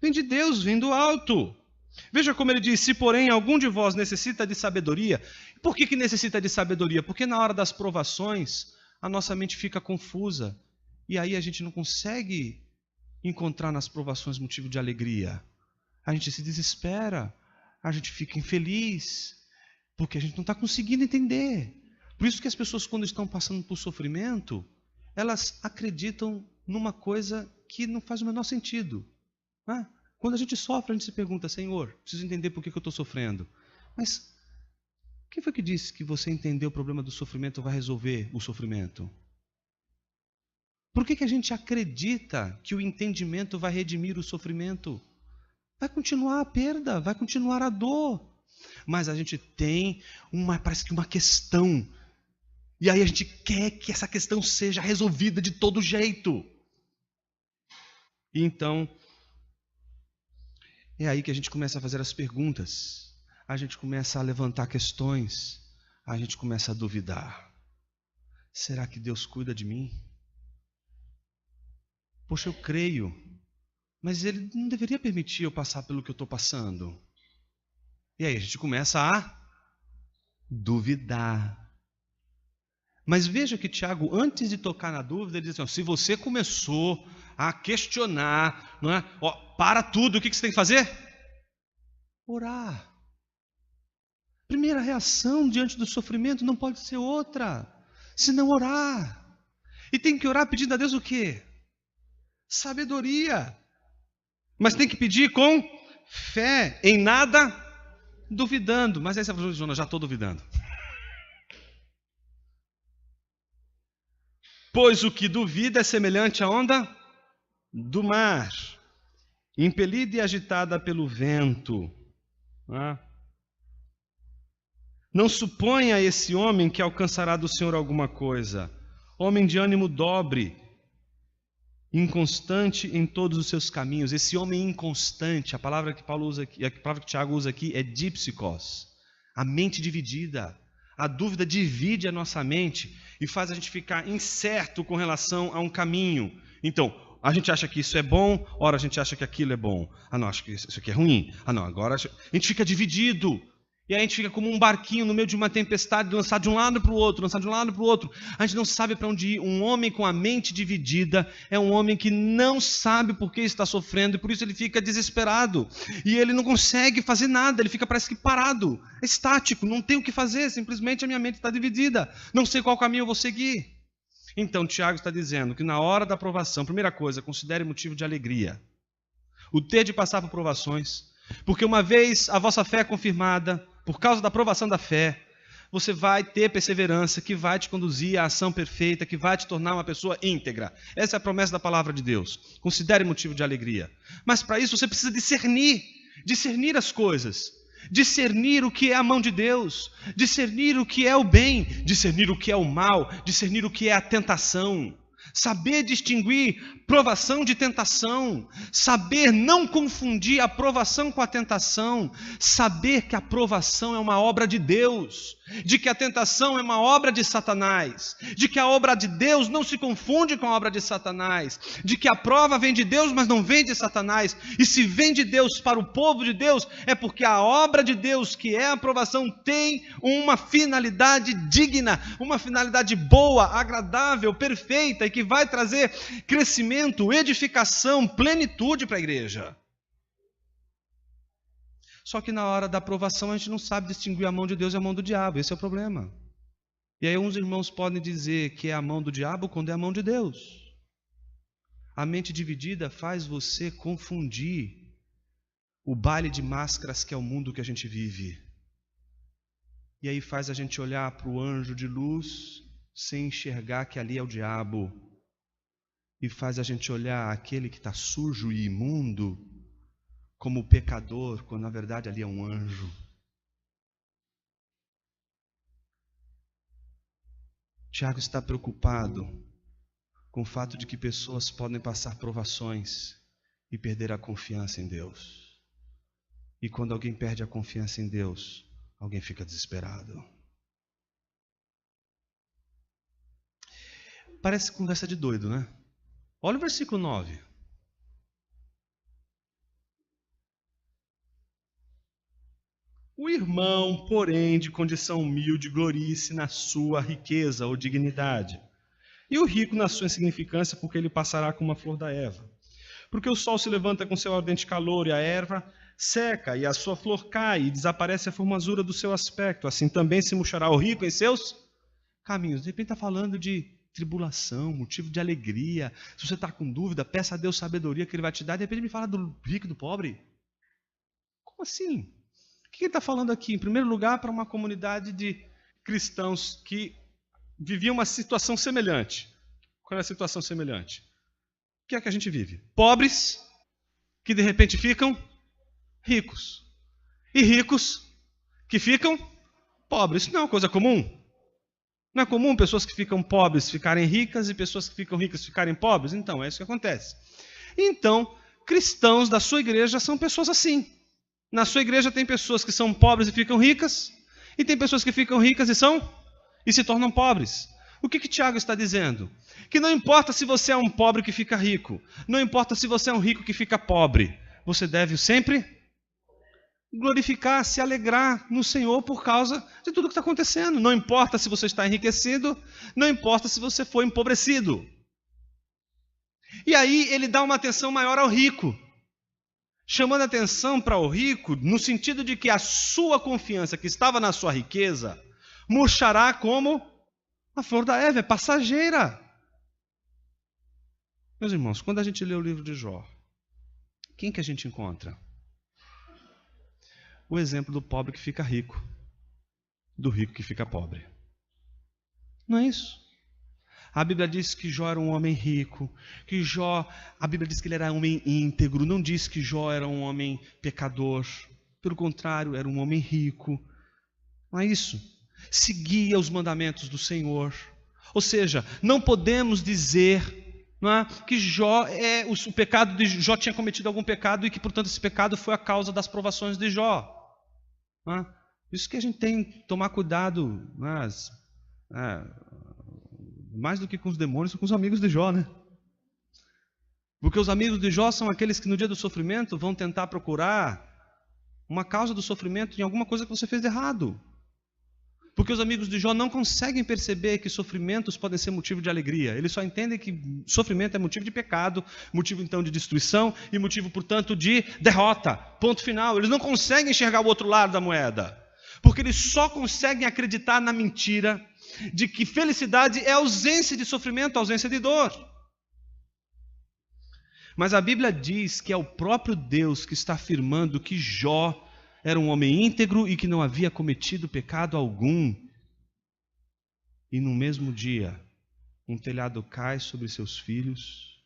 Vem de Deus, vem do alto. Veja como ele diz: se porém algum de vós necessita de sabedoria. Por que necessita de sabedoria? Porque na hora das provações a nossa mente fica confusa e aí a gente não consegue encontrar nas provações motivo de alegria. A gente se desespera, a gente fica infeliz, porque a gente não está conseguindo entender. Por isso que as pessoas, quando estão passando por sofrimento, elas acreditam numa coisa que não faz o menor sentido. Quando a gente sofre, a gente se pergunta: Senhor, preciso entender por que eu estou sofrendo. Mas quem foi que disse que você entender o problema do sofrimento vai resolver o sofrimento? Por que a gente acredita que o entendimento vai redimir o sofrimento? Vai continuar a perda, vai continuar a dor. Mas a gente tem parece que uma questão. E aí a gente quer que essa questão seja resolvida de todo jeito. E então, é aí que a gente começa a fazer as perguntas. A gente começa a levantar questões. A gente começa a duvidar. Será que Deus cuida de mim? Poxa, eu creio, mas Ele não deveria permitir eu passar pelo que eu estou passando. E aí a gente começa a duvidar. Mas veja que Tiago, antes de tocar na dúvida, ele diz assim: se você começou a questionar, não é? Ó, para tudo, o que você tem que fazer? Orar. Primeira reação diante do sofrimento não pode ser outra, senão orar. E tem que orar pedindo a Deus o quê? Sabedoria. Mas tem que pedir com fé, em nada duvidando. Mas aí você fala, Jonas, já estou duvidando. Pois o que duvida é semelhante à onda do mar, impelida e agitada pelo vento. Não suponha esse homem que alcançará do Senhor alguma coisa. Homem de ânimo dobre, inconstante em todos os seus caminhos. Esse homem inconstante, a palavra que Paulo usa aqui, a palavra que Tiago usa aqui é dipsikos, a mente dividida. A dúvida divide a nossa mente e faz a gente ficar incerto com relação a um caminho. Então, a gente acha que isso é bom, ora a gente acha que aquilo é bom. Ah, não, acho que isso aqui é ruim. Ah, não, agora a gente fica dividido. E aí a gente fica como um barquinho no meio de uma tempestade, lançado de um lado para o outro, lançado de um lado para o outro. A gente não sabe para onde ir. Um homem com a mente dividida é um homem que não sabe por que está sofrendo e por isso ele fica desesperado. E ele não consegue fazer nada, ele fica parece que parado, estático, não tem o que fazer, simplesmente a minha mente está dividida. Não sei qual caminho eu vou seguir. Então Tiago está dizendo que na hora da provação, primeira coisa, considere motivo de alegria. O ter de passar por provações, porque uma vez a vossa fé é confirmada, por causa da provação da fé, você vai ter perseverança que vai te conduzir à ação perfeita, que vai te tornar uma pessoa íntegra. Essa é a promessa da palavra de Deus. Considere motivo de alegria. Mas para isso você precisa discernir as coisas, discernir o que é a mão de Deus, discernir o que é o bem, discernir o que é o mal, discernir o que é a tentação. Saber distinguir provação de tentação, saber não confundir a provação com a tentação, saber que a provação é uma obra de Deus, de que a tentação é uma obra de Satanás, de que a obra de Deus não se confunde com a obra de Satanás, de que a prova vem de Deus, mas não vem de Satanás, e se vem de Deus para o povo de Deus, é porque a obra de Deus, que é a provação, tem uma finalidade digna, uma finalidade boa, agradável, perfeita, e que vai trazer crescimento, edificação, plenitude para a igreja. Só que na hora da aprovação a gente não sabe distinguir a mão de Deus e a mão do diabo, esse é o problema. E aí uns irmãos podem dizer que é a mão do diabo quando é a mão de Deus. A mente dividida faz você confundir o baile de máscaras que é o mundo que a gente vive. E aí faz a gente olhar para o anjo de luz sem enxergar que ali é o diabo. E faz a gente olhar aquele que está sujo e imundo como pecador, quando na verdade ali é um anjo. Tiago está preocupado com o fato de que pessoas podem passar provações e perder a confiança em Deus. E quando alguém perde a confiança em Deus, alguém fica desesperado. Parece conversa de doido, né? Olha o versículo 9. O irmão, porém, de condição humilde, glorie-se na sua riqueza ou dignidade. E o rico na sua insignificância, porque ele passará como a flor da erva. Porque o sol se levanta com seu ardente calor, e a erva seca, e a sua flor cai, e desaparece a formosura do seu aspecto. Assim também se murchará o rico em seus caminhos. De repente está falando de tribulação, motivo de alegria. Se você está com dúvida, peça a Deus sabedoria que Ele vai te dar. De repente me fala do rico e do pobre. Como assim? O que ele está falando aqui? Em primeiro lugar, para uma comunidade de cristãos que viviam uma situação semelhante. Qual é a situação semelhante? O que é que a gente vive? Pobres que de repente ficam ricos. E ricos que ficam pobres. Isso não é uma coisa comum? Não é comum pessoas que ficam pobres ficarem ricas e pessoas que ficam ricas ficarem pobres? Então, é isso que acontece. Então, cristãos da sua igreja são pessoas assim. Na sua igreja tem pessoas que são pobres e ficam ricas, e tem pessoas que ficam ricas e se tornam pobres. O que Tiago está dizendo? Que não importa se você é um pobre que fica rico, não importa se você é um rico que fica pobre, você deve sempre glorificar, se alegrar no Senhor por causa de tudo que está acontecendo. Não importa se você está enriquecido, não importa se você foi empobrecido. E aí ele dá uma atenção maior ao rico, chamando a atenção para o rico no sentido de que a sua confiança que estava na sua riqueza murchará como a flor da erva, é passageira. Meus irmãos, quando a gente lê o livro de Jó, quem que a gente encontra? O exemplo do pobre que fica rico, do rico que fica pobre. Não é isso? A Bíblia diz que Jó era um homem rico, que Jó, a Bíblia diz que ele era um homem íntegro, não diz que Jó era um homem pecador. Pelo contrário, era um homem rico. Não é isso? Seguia os mandamentos do Senhor. Ou seja, não podemos dizer, não é, que Jó o pecado de Jó tinha cometido algum pecado e que, portanto, esse pecado foi a causa das provações de Jó. Não é? Isso que a gente tem que tomar cuidado, mas, mais do que com os demônios, com os amigos de Jó, né? Porque os amigos de Jó são aqueles que no dia do sofrimento vão tentar procurar uma causa do sofrimento em alguma coisa que você fez de errado. Porque os amigos de Jó não conseguem perceber que sofrimentos podem ser motivo de alegria. Eles só entendem que sofrimento é motivo de pecado, motivo então de destruição e motivo, portanto, de derrota. Ponto final. Eles não conseguem enxergar o outro lado da moeda. Porque eles só conseguem acreditar na mentira de que felicidade é ausência de sofrimento, ausência de dor. Mas a Bíblia diz que é o próprio Deus que está afirmando que Jó era um homem íntegro e que não havia cometido pecado algum. E no mesmo dia, um telhado cai sobre seus filhos,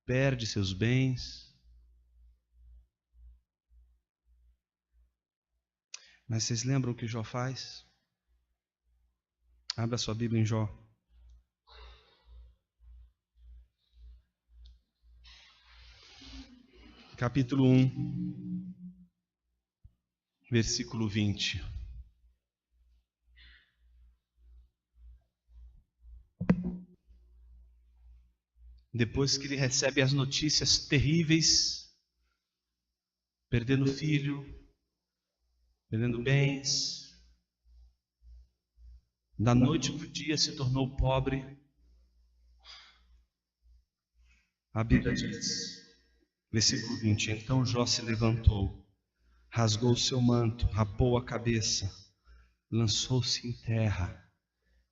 perde seus bens. Mas vocês lembram o que Jó faz? Abra sua Bíblia em Jó. Capítulo 1, versículo 20. Depois que ele recebe as notícias terríveis, perdendo filho, perdendo bens, da noite para o dia se tornou pobre. A Bíblia diz, versículo 20, então Jó se levantou, rasgou o seu manto, rapou a cabeça, lançou-se em terra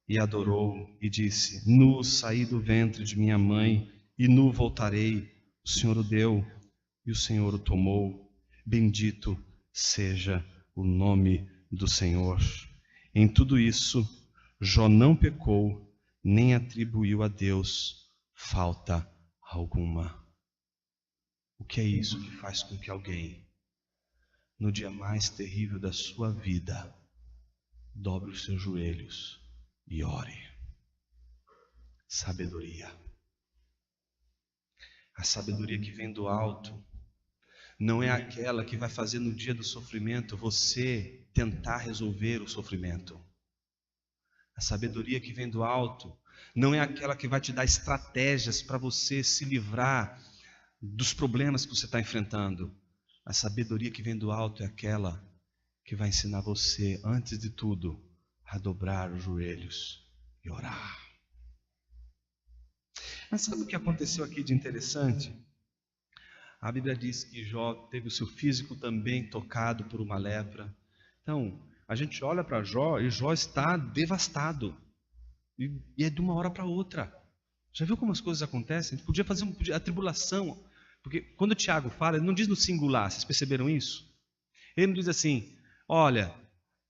e adorou e disse, nu saí do ventre de minha mãe e nu voltarei, o Senhor o deu e o Senhor o tomou, bendito seja o nome do Senhor. Em tudo isso, Jó não pecou, nem atribuiu a Deus falta alguma. O que é isso que faz com que alguém, no dia mais terrível da sua vida, dobre os seus joelhos e ore? Sabedoria. A sabedoria que vem do alto não é aquela que vai fazer no dia do sofrimento você tentar resolver o sofrimento. A sabedoria que vem do alto não é aquela que vai te dar estratégias para você se livrar dos problemas que você está enfrentando. A sabedoria que vem do alto é aquela que vai ensinar você, antes de tudo, a dobrar os joelhos e orar. Mas sabe o que aconteceu aqui de interessante? A Bíblia diz que Jó teve o seu físico também tocado por uma lepra. Então, a gente olha para Jó e Jó está devastado. E é de uma hora para outra. Já viu como as coisas acontecem? A gente podia fazer a tribulação. Porque quando o Tiago fala, ele não diz no singular, vocês perceberam isso? Ele não diz assim, olha,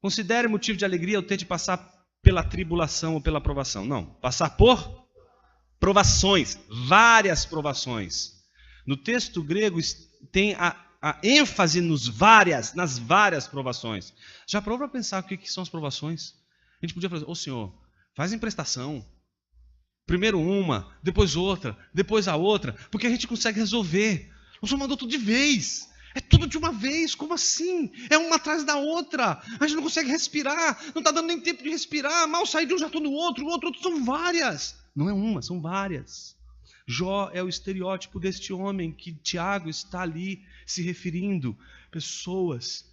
considere motivo de alegria eu ter de passar pela tribulação ou pela provação. Não, passar por provações, várias provações. No texto grego tem a ênfase nas várias provações. Já parou para pensar o que são as provações? A gente podia falar, ô Senhor, faz emprestação. Primeiro uma, depois outra, depois a outra, porque a gente consegue resolver. O Senhor mandou tudo de vez. É tudo de uma vez, como assim? É uma atrás da outra. A gente não consegue respirar, não está dando nem tempo de respirar. Mal sair de um, já estou no outro, o outro, são várias. Não é uma, são várias. Jó é o estereótipo deste homem que Tiago está ali se referindo. Pessoas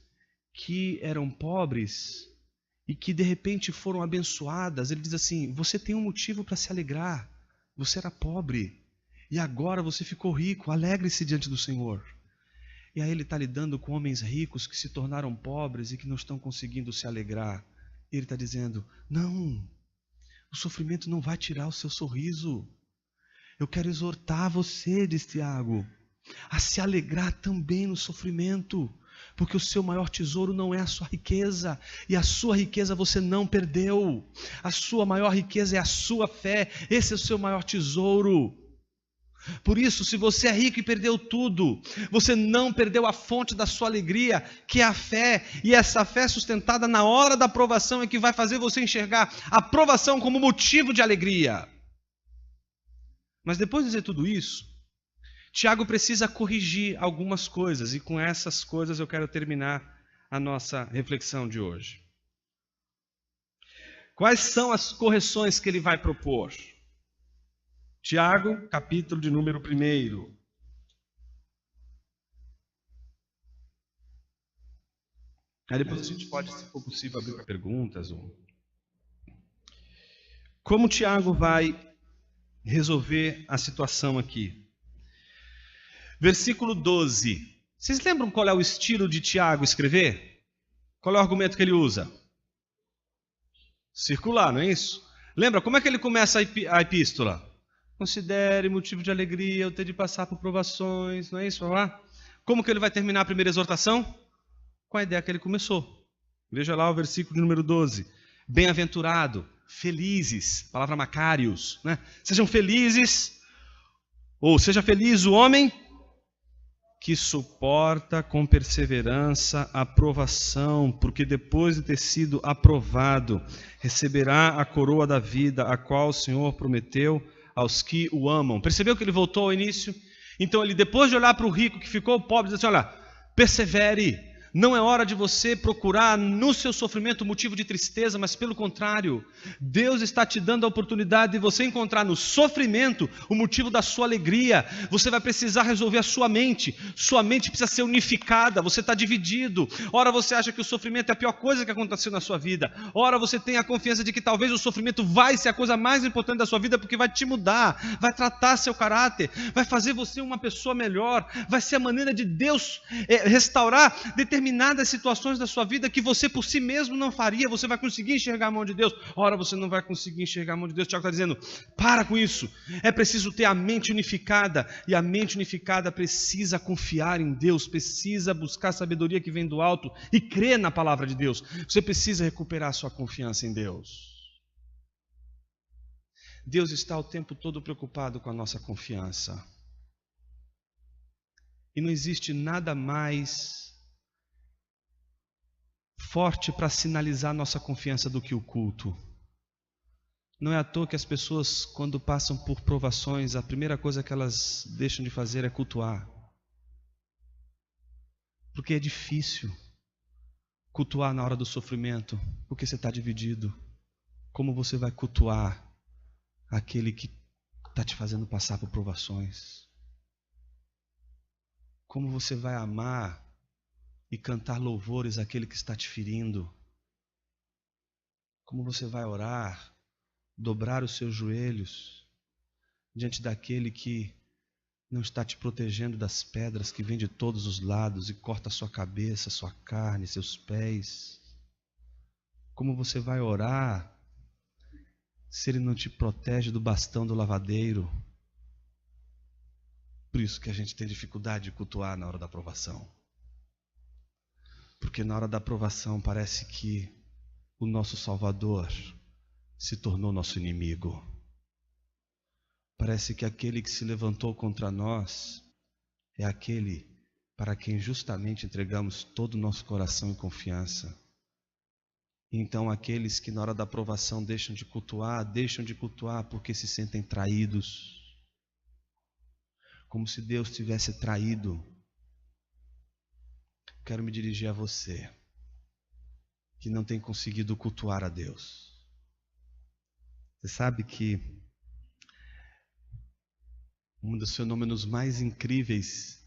que eram pobres e que de repente foram abençoadas. Ele diz assim, você tem um motivo para se alegrar. Você era pobre E agora você ficou rico, alegre-se diante do Senhor. E aí ele está lidando com homens ricos que se tornaram pobres e que não estão conseguindo se alegrar. E ele está dizendo, não, o sofrimento não vai tirar o seu sorriso. Eu quero exortar você, diz Tiago, a se alegrar também no sofrimento, porque o seu maior tesouro não é a sua riqueza, e a sua riqueza você não perdeu. A sua maior riqueza é a sua fé, esse é o seu maior tesouro. Por isso, se você é rico e perdeu tudo, você não perdeu a fonte da sua alegria, que é a fé, e essa fé sustentada na hora da provação é que vai fazer você enxergar a provação como motivo de alegria. Mas depois de dizer tudo isso, Tiago precisa corrigir algumas coisas, e com essas coisas eu quero terminar a nossa reflexão de hoje. Quais são as correções que ele vai propor? Tiago, capítulo de número 1. Aí depois a gente pode, se for possível, abrir para perguntas. Como Tiago vai resolver a situação aqui? Versículo 12. Vocês lembram qual é o estilo de Tiago escrever? Qual é o argumento que ele usa? Circular, não é isso? Lembra, como é que ele começa a epístola? Considere motivo de alegria eu ter de passar por provações, não é isso? Lá? Como que ele vai terminar a primeira exortação? Com a ideia que ele começou. Veja lá o versículo de número 12. Bem-aventurado, felizes, palavra Macários, né? Sejam felizes, ou seja feliz o homem que suporta com perseverança a provação, porque depois de ter sido aprovado, receberá a coroa da vida, a qual o Senhor prometeu aos que o amam. Percebeu que ele voltou ao início? Então ele, depois de olhar para o rico que ficou pobre, diz assim, olha, persevere. Não é hora de você procurar no seu sofrimento motivo de tristeza, mas pelo contrário, Deus está te dando a oportunidade de você encontrar no sofrimento o motivo da sua alegria. Você vai precisar resolver a sua mente precisa ser unificada, você está dividido. Ora você acha que o sofrimento é a pior coisa que aconteceu na sua vida, ora você tem a confiança de que talvez o sofrimento vai ser a coisa mais importante da sua vida, porque vai te mudar, vai tratar seu caráter, vai fazer você uma pessoa melhor, vai ser a maneira de Deus restaurar determinadas situações da sua vida que você por si mesmo não faria. Você vai conseguir enxergar a mão de Deus. Ora, você não vai conseguir enxergar a mão de Deus. Tiago está dizendo, para com isso. É preciso ter a mente unificada, e a mente unificada precisa confiar em Deus, precisa buscar a sabedoria que vem do alto e crer na palavra de Deus. Você precisa recuperar a sua confiança em Deus. Deus está o tempo todo preocupado com a nossa confiança. E não existe nada mais forte para sinalizar nossa confiança do que o culto. Não é à toa que as pessoas, quando passam por provações, a primeira coisa que elas deixam de fazer é cultuar. Porque é difícil cultuar na hora do sofrimento, porque você está dividido. Como você vai cultuar aquele que está te fazendo passar por provações? Como você vai amar e cantar louvores àquele que está te ferindo? Como você vai orar, dobrar os seus joelhos diante daquele que não está te protegendo das pedras que vêm de todos os lados e corta a sua cabeça, sua carne, seus pés? Como você vai orar se ele não te protege do bastão do lavadeiro? Por isso que a gente tem dificuldade de cultuar na hora da provação. Porque na hora da provação parece que o nosso Salvador se tornou nosso inimigo. Parece que aquele que se levantou contra nós é aquele para quem justamente entregamos todo o nosso coração e confiança. Então aqueles que na hora da provação deixam de cultuar porque se sentem traídos. Como se Deus tivesse traído. Quero me dirigir a você que não tem conseguido cultuar a Deus. Você sabe que um dos fenômenos mais incríveis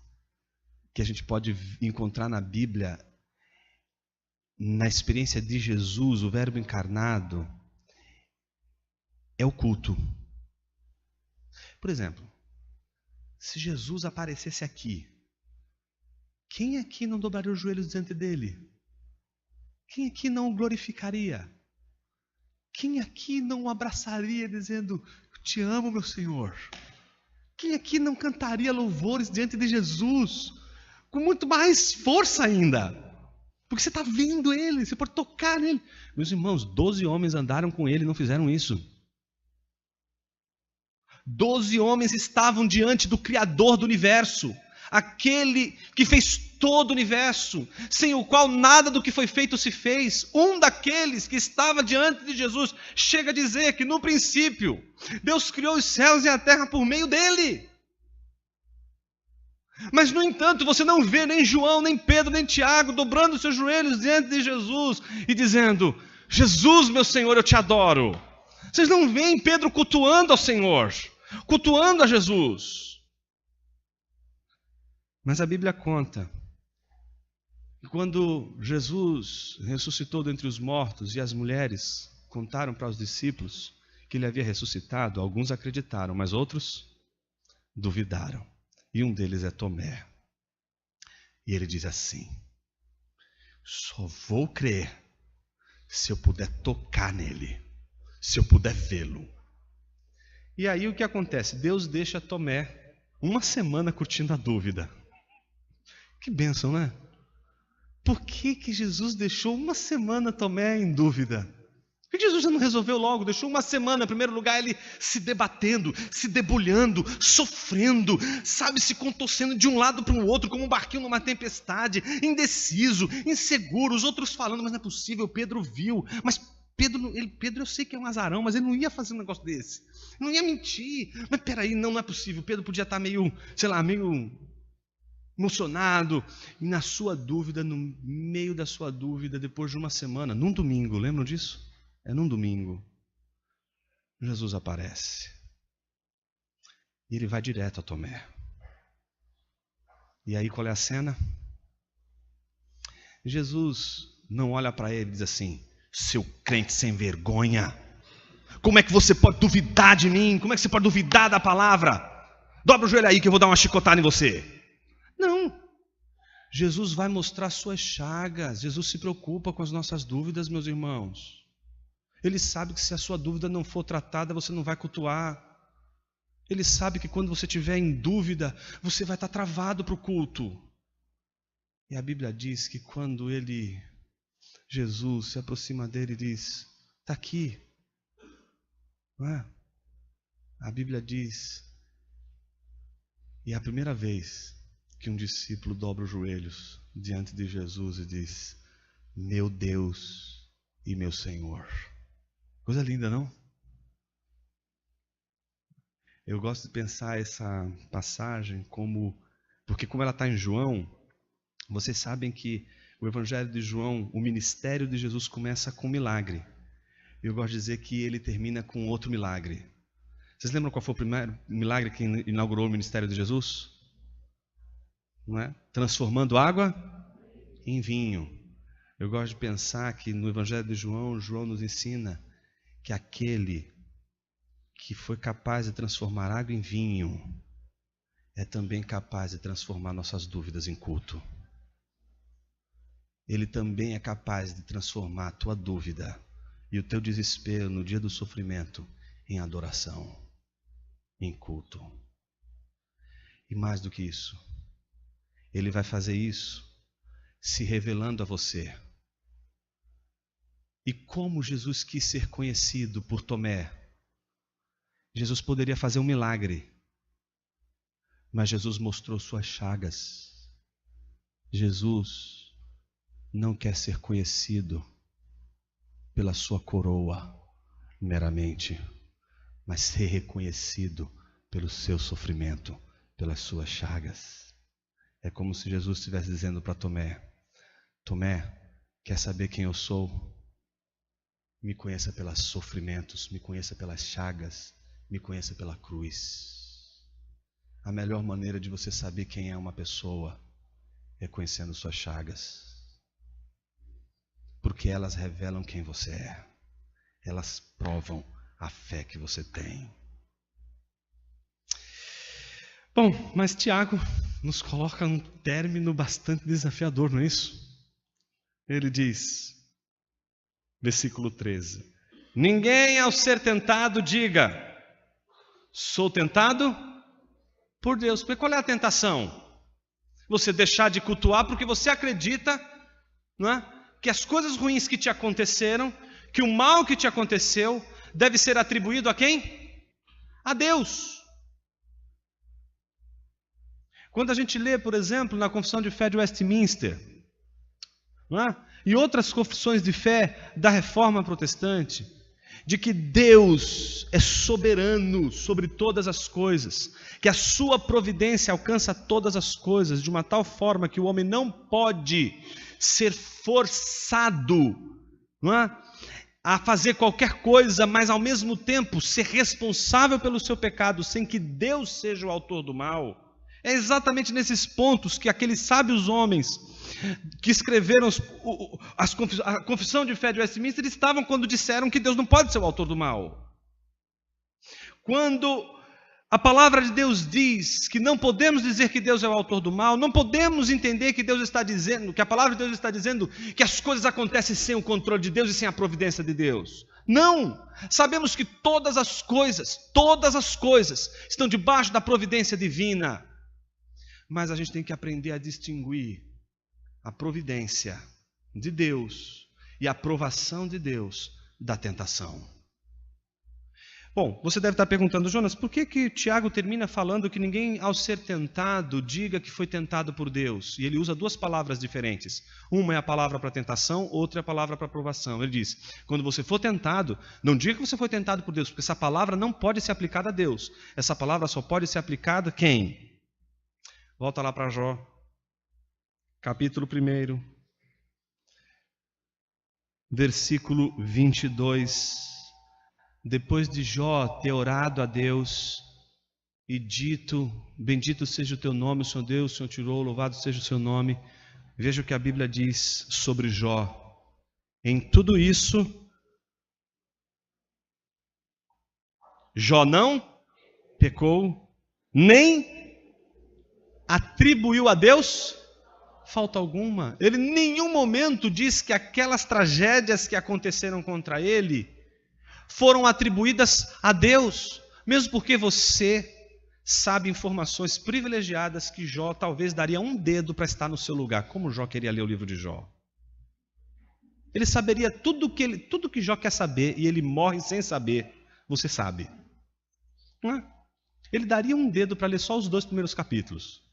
que a gente pode encontrar na Bíblia, na experiência de Jesus, o Verbo encarnado, é o culto. Por exemplo, se Jesus aparecesse aqui, quem aqui não dobraria os joelhos diante dele? Quem aqui não o glorificaria? Quem aqui não o abraçaria dizendo, eu te amo, meu Senhor? Quem aqui não cantaria louvores diante de Jesus? Com muito mais força ainda. Porque você está vendo ele, você pode tocar nele. Meus irmãos, 12 homens andaram com ele e não fizeram isso. 12 homens estavam diante do Criador do universo. Aquele que fez todo o universo, sem o qual nada do que foi feito se fez. Um daqueles que estava diante de Jesus chega a dizer que no princípio Deus criou os céus e a terra por meio dele. Mas no entanto você não vê nem João, nem Pedro, nem Tiago dobrando seus joelhos diante de Jesus e dizendo, Jesus meu Senhor, eu te adoro. Vocês não veem Pedro cultuando ao Senhor, cultuando a Jesus. Mas a Bíblia conta que quando Jesus ressuscitou dentre os mortos e as mulheres contaram para os discípulos que ele havia ressuscitado, alguns acreditaram, mas outros duvidaram. E um deles é Tomé. E ele diz assim, só vou crer se eu puder tocar nele, se eu puder vê-lo. E aí o que acontece? Deus deixa Tomé uma semana curtindo a dúvida. Que bênção, né? Por que Jesus deixou uma semana Tomé em dúvida? Por que Jesus já não resolveu logo? Deixou uma semana, em primeiro lugar, ele se debatendo, se debulhando, sofrendo, sabe, se contorcendo de um lado para o outro, como um barquinho numa tempestade, indeciso, inseguro, os outros falando, mas não é possível, Pedro viu, mas Pedro eu sei que é um azarão, mas ele não ia fazer um negócio desse, não ia mentir, mas peraí, não é possível, Pedro podia estar meio emocionado, e na sua dúvida, no meio da sua dúvida, depois de uma semana, num domingo, lembram disso? É num domingo, Jesus aparece, e ele vai direto a Tomé, e aí qual é a cena? Jesus não olha para ele e diz assim, seu crente sem vergonha, como é que você pode duvidar de mim? Como é que você pode duvidar da palavra? Dobra o joelho aí que eu vou dar uma chicotada em você. Não, Jesus vai mostrar suas chagas. Jesus se preocupa com as nossas dúvidas, meus irmãos. Ele sabe que se a sua dúvida não for tratada, você não vai cultuar. Ele sabe que quando você estiver em dúvida, você vai estar travado para o culto. E a Bíblia diz que quando Jesus se aproxima dele e diz, está aqui, não é? A Bíblia diz, e é a primeira vez que um discípulo dobra os joelhos diante de Jesus e diz, meu Deus e meu Senhor. Coisa linda, não? Eu gosto de pensar essa passagem porque como ela está em João, vocês sabem que o Evangelho de João, o ministério de Jesus começa com um milagre. Eu gosto de dizer que ele termina com outro milagre. Vocês lembram qual foi o primeiro milagre que inaugurou o ministério de Jesus? Não é? Transformando água em vinho. Eu gosto de pensar que no Evangelho de João, João nos ensina que aquele que foi capaz de transformar água em vinho é também capaz de transformar nossas dúvidas em culto. Ele também é capaz de transformar a tua dúvida e o teu desespero no dia do sofrimento em adoração, em culto. E mais do que isso, ele vai fazer isso se revelando a você. E como Jesus quis ser conhecido por Tomé, Jesus poderia fazer um milagre, mas Jesus mostrou suas chagas. Jesus não quer ser conhecido pela sua coroa meramente, mas ser reconhecido pelo seu sofrimento, pelas suas chagas. É como se Jesus estivesse dizendo para Tomé, Tomé, quer saber quem eu sou? Me conheça pelos sofrimentos, me conheça pelas chagas, me conheça pela cruz. A melhor maneira de você saber quem é uma pessoa é conhecendo suas chagas. Porque elas revelam quem você é. Elas provam a fé que você tem. Bom, mas Tiago nos coloca um término bastante desafiador, não é isso? Ele diz, versículo 13: ninguém ao ser tentado diga, sou tentado por Deus. Porque qual é a tentação? Você deixar de cultuar porque você acredita, não é, que as coisas ruins que te aconteceram, que o mal que te aconteceu, deve ser atribuído a quem? A Deus. Quando a gente lê, por exemplo, na Confissão de Fé de Westminster, não é, e outras confissões de fé da Reforma Protestante, de que Deus é soberano sobre todas as coisas, que a sua providência alcança todas as coisas de uma tal forma que o homem não pode ser forçado, não é, a fazer qualquer coisa, mas ao mesmo tempo ser responsável pelo seu pecado, sem que Deus seja o autor do mal. É exatamente nesses pontos que aqueles sábios homens que escreveram a Confissão de Fé de Westminster estavam quando disseram que Deus não pode ser o autor do mal. Quando a palavra de Deus diz que não podemos dizer que Deus é o autor do mal, não podemos entender que Deus está dizendo, que a palavra de Deus está dizendo que as coisas acontecem sem o controle de Deus e sem a providência de Deus. Não! Sabemos que todas as coisas estão debaixo da providência divina. Mas a gente tem que aprender a distinguir a providência de Deus e a aprovação de Deus da tentação. Bom, você deve estar perguntando, Jonas, por que Tiago termina falando que ninguém ao ser tentado diga que foi tentado por Deus? E ele usa duas palavras diferentes. Uma é a palavra para tentação, outra é a palavra para aprovação. Ele diz, quando você for tentado, não diga que você foi tentado por Deus, porque essa palavra não pode ser aplicada a Deus. Essa palavra só pode ser aplicada a quem? Volta lá para Jó, capítulo 1, versículo 22. Depois de Jó ter orado a Deus e dito, bendito seja o teu nome, o Senhor Deus, o Senhor tirou, louvado seja o seu nome. Veja o que a Bíblia diz sobre Jó. Em tudo isso, Jó não pecou, nem atribuiu a Deus falta alguma. Ele em nenhum momento diz que aquelas tragédias que aconteceram contra ele foram atribuídas a Deus, mesmo porque você sabe informações privilegiadas que Jó talvez daria um dedo para estar no seu lugar. Como Jó queria ler o livro de Jó? Ele saberia tudo que Jó quer saber e ele morre sem saber. Você sabe, não é? Ele daria um dedo para ler só os 2 primeiros capítulos.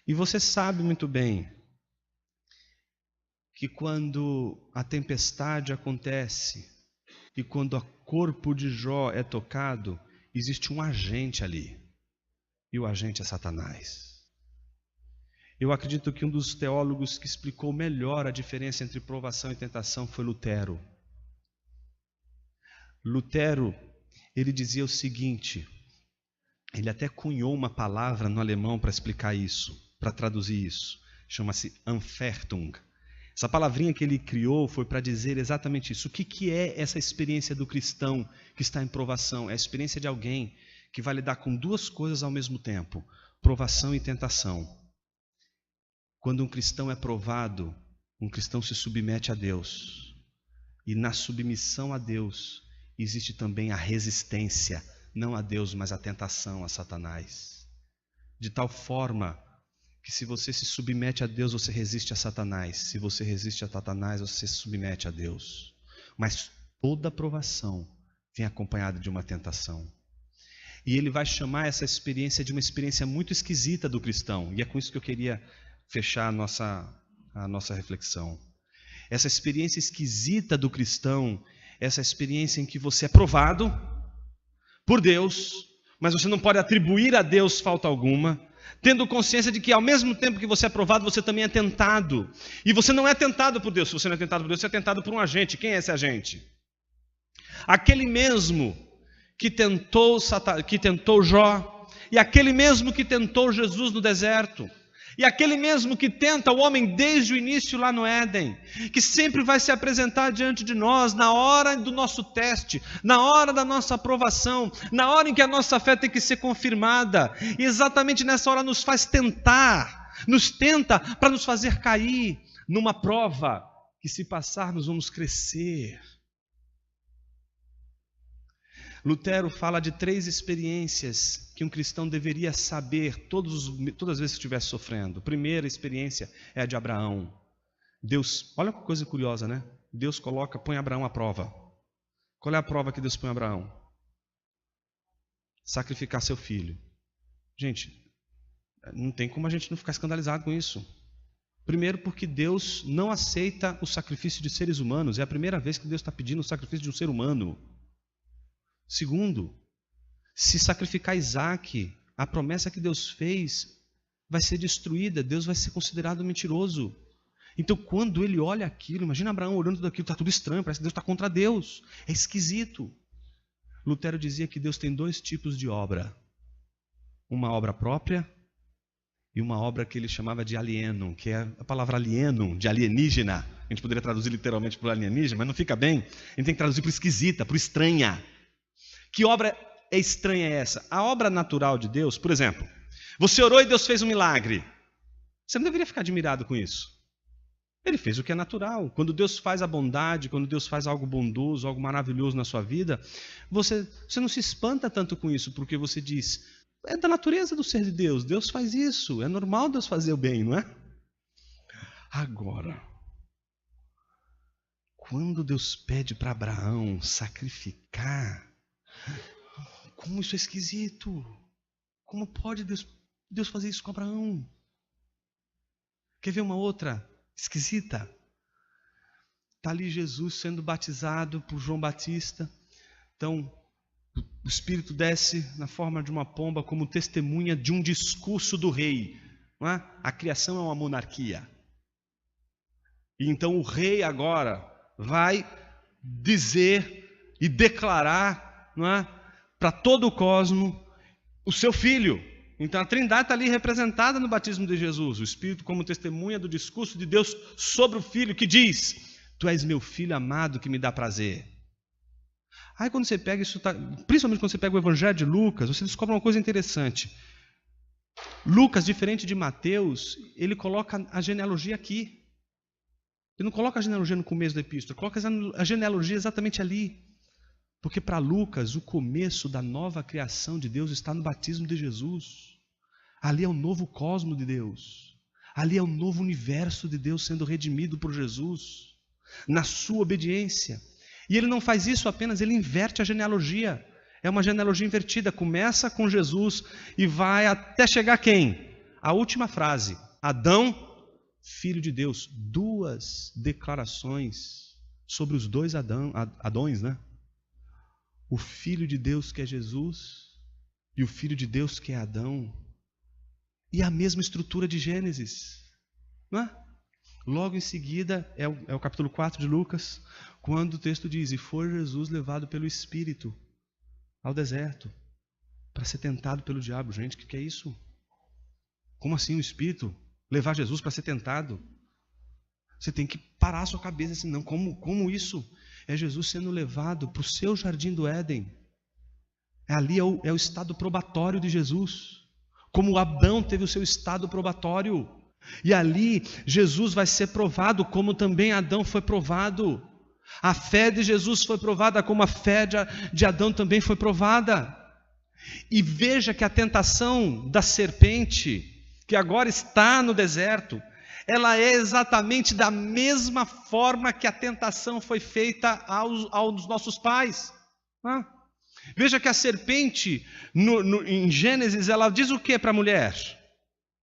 E você sabe muito bem que quando a tempestade acontece e quando o corpo de Jó é tocado, existe um agente ali. E o agente é Satanás. Eu acredito que um dos teólogos que explicou melhor a diferença entre provação e tentação foi Lutero. Lutero, ele dizia o seguinte, ele até cunhou uma palavra no alemão para explicar isso. Para traduzir isso, chama-se Anfertung. Essa palavrinha que ele criou foi para dizer exatamente isso. O que é essa experiência do cristão que está em provação? É a experiência de alguém que vai lidar com duas coisas ao mesmo tempo, provação e tentação. Quando um cristão é provado, um cristão se submete a Deus. E na submissão a Deus existe também a resistência, não a Deus, mas a tentação, a Satanás. De tal forma que se você se submete a Deus, você resiste a Satanás. Se você resiste a Satanás, você se submete a Deus. Mas toda provação vem acompanhada de uma tentação. E ele vai chamar essa experiência de uma experiência muito esquisita do cristão. E é com isso que eu queria fechar a nossa reflexão. Essa experiência esquisita do cristão, essa experiência em que você é provado por Deus, mas você não pode atribuir a Deus falta alguma, tendo consciência de que ao mesmo tempo que você é provado, você também é tentado. E você não é tentado por Deus. Se você não é tentado por Deus, você é tentado por um agente. Quem é esse agente? Aquele mesmo que tentou Jó, e aquele mesmo que tentou Jesus no deserto, E aquele mesmo que tenta o homem desde o início lá no Éden, que sempre vai se apresentar diante de nós na hora do nosso teste, na hora da nossa aprovação, na hora em que a nossa fé tem que ser confirmada, e exatamente nessa hora nos faz tentar, nos tenta para nos fazer cair numa prova, que se passarmos vamos crescer. Lutero fala de 3 experiências que um cristão deveria saber todas as vezes que estiver sofrendo. A primeira experiência é a de Abraão. Deus, olha que coisa curiosa, né? Deus põe Abraão à prova. Qual é a prova que Deus põe a Abraão? Sacrificar seu filho. Gente, não tem como a gente não ficar escandalizado com isso. Primeiro porque Deus não aceita o sacrifício de seres humanos. É a primeira vez que Deus está pedindo o sacrifício de um ser humano. Segundo, se sacrificar Isaac, a promessa que Deus fez vai ser destruída, Deus vai ser considerado mentiroso. Então, quando ele olha aquilo, imagina Abraão olhando tudo aquilo, está tudo estranho, parece que Deus está contra Deus, é esquisito. Lutero dizia que Deus tem 2 tipos de obra, uma obra própria e uma obra que ele chamava de alieno, que é a palavra alieno, de alienígena. A gente poderia traduzir literalmente por alienígena, mas não fica bem, a gente tem que traduzir por esquisita, por estranha. Que obra é estranha é essa? A obra natural de Deus, por exemplo, você orou e Deus fez um milagre. Você não deveria ficar admirado com isso. Ele fez o que é natural. Quando Deus faz a bondade, quando Deus faz algo bondoso, algo maravilhoso na sua vida, você não se espanta tanto com isso, porque você diz, é da natureza do ser de Deus, Deus faz isso, é normal Deus fazer o bem, não é? Agora, quando Deus pede para Abraão sacrificar, como isso é esquisito. Como pode Deus fazer isso com Abraão? Quer ver uma outra esquisita? Está ali Jesus sendo batizado por João Batista. Então, o Espírito desce na forma de uma pomba como testemunha de um discurso do rei. Não é? A criação é uma monarquia. E então o rei agora vai dizer e declarar, não é, para todo o cosmo o seu filho. Então a Trindade está ali representada no batismo de Jesus, o Espírito como testemunha do discurso de Deus sobre o Filho, que diz, tu és meu filho amado que me dá prazer. Aí quando você pega isso, principalmente quando você pega o Evangelho de Lucas, você descobre uma coisa interessante. Lucas, diferente de Mateus, ele coloca a genealogia aqui. Ele não coloca a genealogia no começo da epístola, coloca a genealogia exatamente ali. Porque para Lucas, o começo da nova criação de Deus está no batismo de Jesus. Ali é o novo cosmo de Deus. Ali é o novo universo de Deus sendo redimido por Jesus, na sua obediência. E ele não faz isso apenas, ele inverte a genealogia. É uma genealogia invertida, começa com Jesus e vai até chegar a quem? A última frase, Adão, filho de Deus. 2 declarações sobre os 2 Adões, né? O Filho de Deus que é Jesus e o Filho de Deus que é Adão. E a mesma estrutura de Gênesis. Não é? Logo em seguida é o capítulo 4 de Lucas, quando o texto diz, e foi Jesus levado pelo Espírito ao deserto para ser tentado pelo diabo. Gente, o que é isso? Como assim o Espírito levar Jesus para ser tentado? Você tem que parar a sua cabeça assim, não, como isso? É Jesus sendo levado para o seu jardim do Éden. Ali é o estado probatório de Jesus. Como Adão teve o seu estado probatório. E ali Jesus vai ser provado, como também Adão foi provado. A fé de Jesus foi provada, como a fé de Adão também foi provada. E veja que a tentação da serpente, que agora está no deserto, ela é exatamente da mesma forma que a tentação foi feita aos nossos pais. Veja que a serpente, em Gênesis, ela diz o que para a mulher?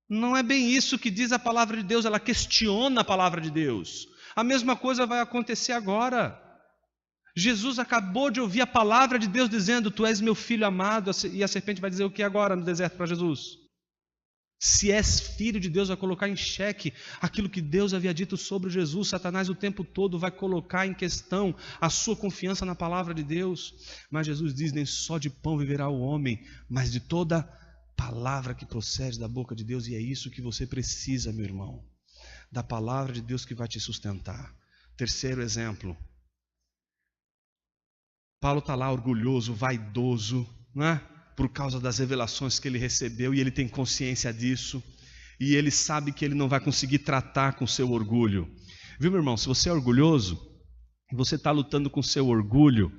Não é bem isso que diz a palavra de Deus, ela questiona a palavra de Deus. A mesma coisa vai acontecer agora. Jesus acabou de ouvir a palavra de Deus dizendo, tu és meu filho amado, e a serpente vai dizer o que agora no deserto para Jesus? Se és filho de Deus, vai colocar em xeque aquilo que Deus havia dito sobre Jesus. Satanás o tempo todo vai colocar em questão a sua confiança na palavra de Deus. Mas Jesus diz, nem só de pão viverá o homem, mas de toda palavra que procede da boca de Deus, e é isso que você precisa, meu irmão, da palavra de Deus que vai te sustentar. Terceiro exemplo, Paulo está lá orgulhoso, vaidoso, né? Por causa das revelações que ele recebeu, e ele tem consciência disso, e ele sabe que ele não vai conseguir tratar com o seu orgulho. Viu, meu irmão, se você é orgulhoso, você está lutando com o seu orgulho,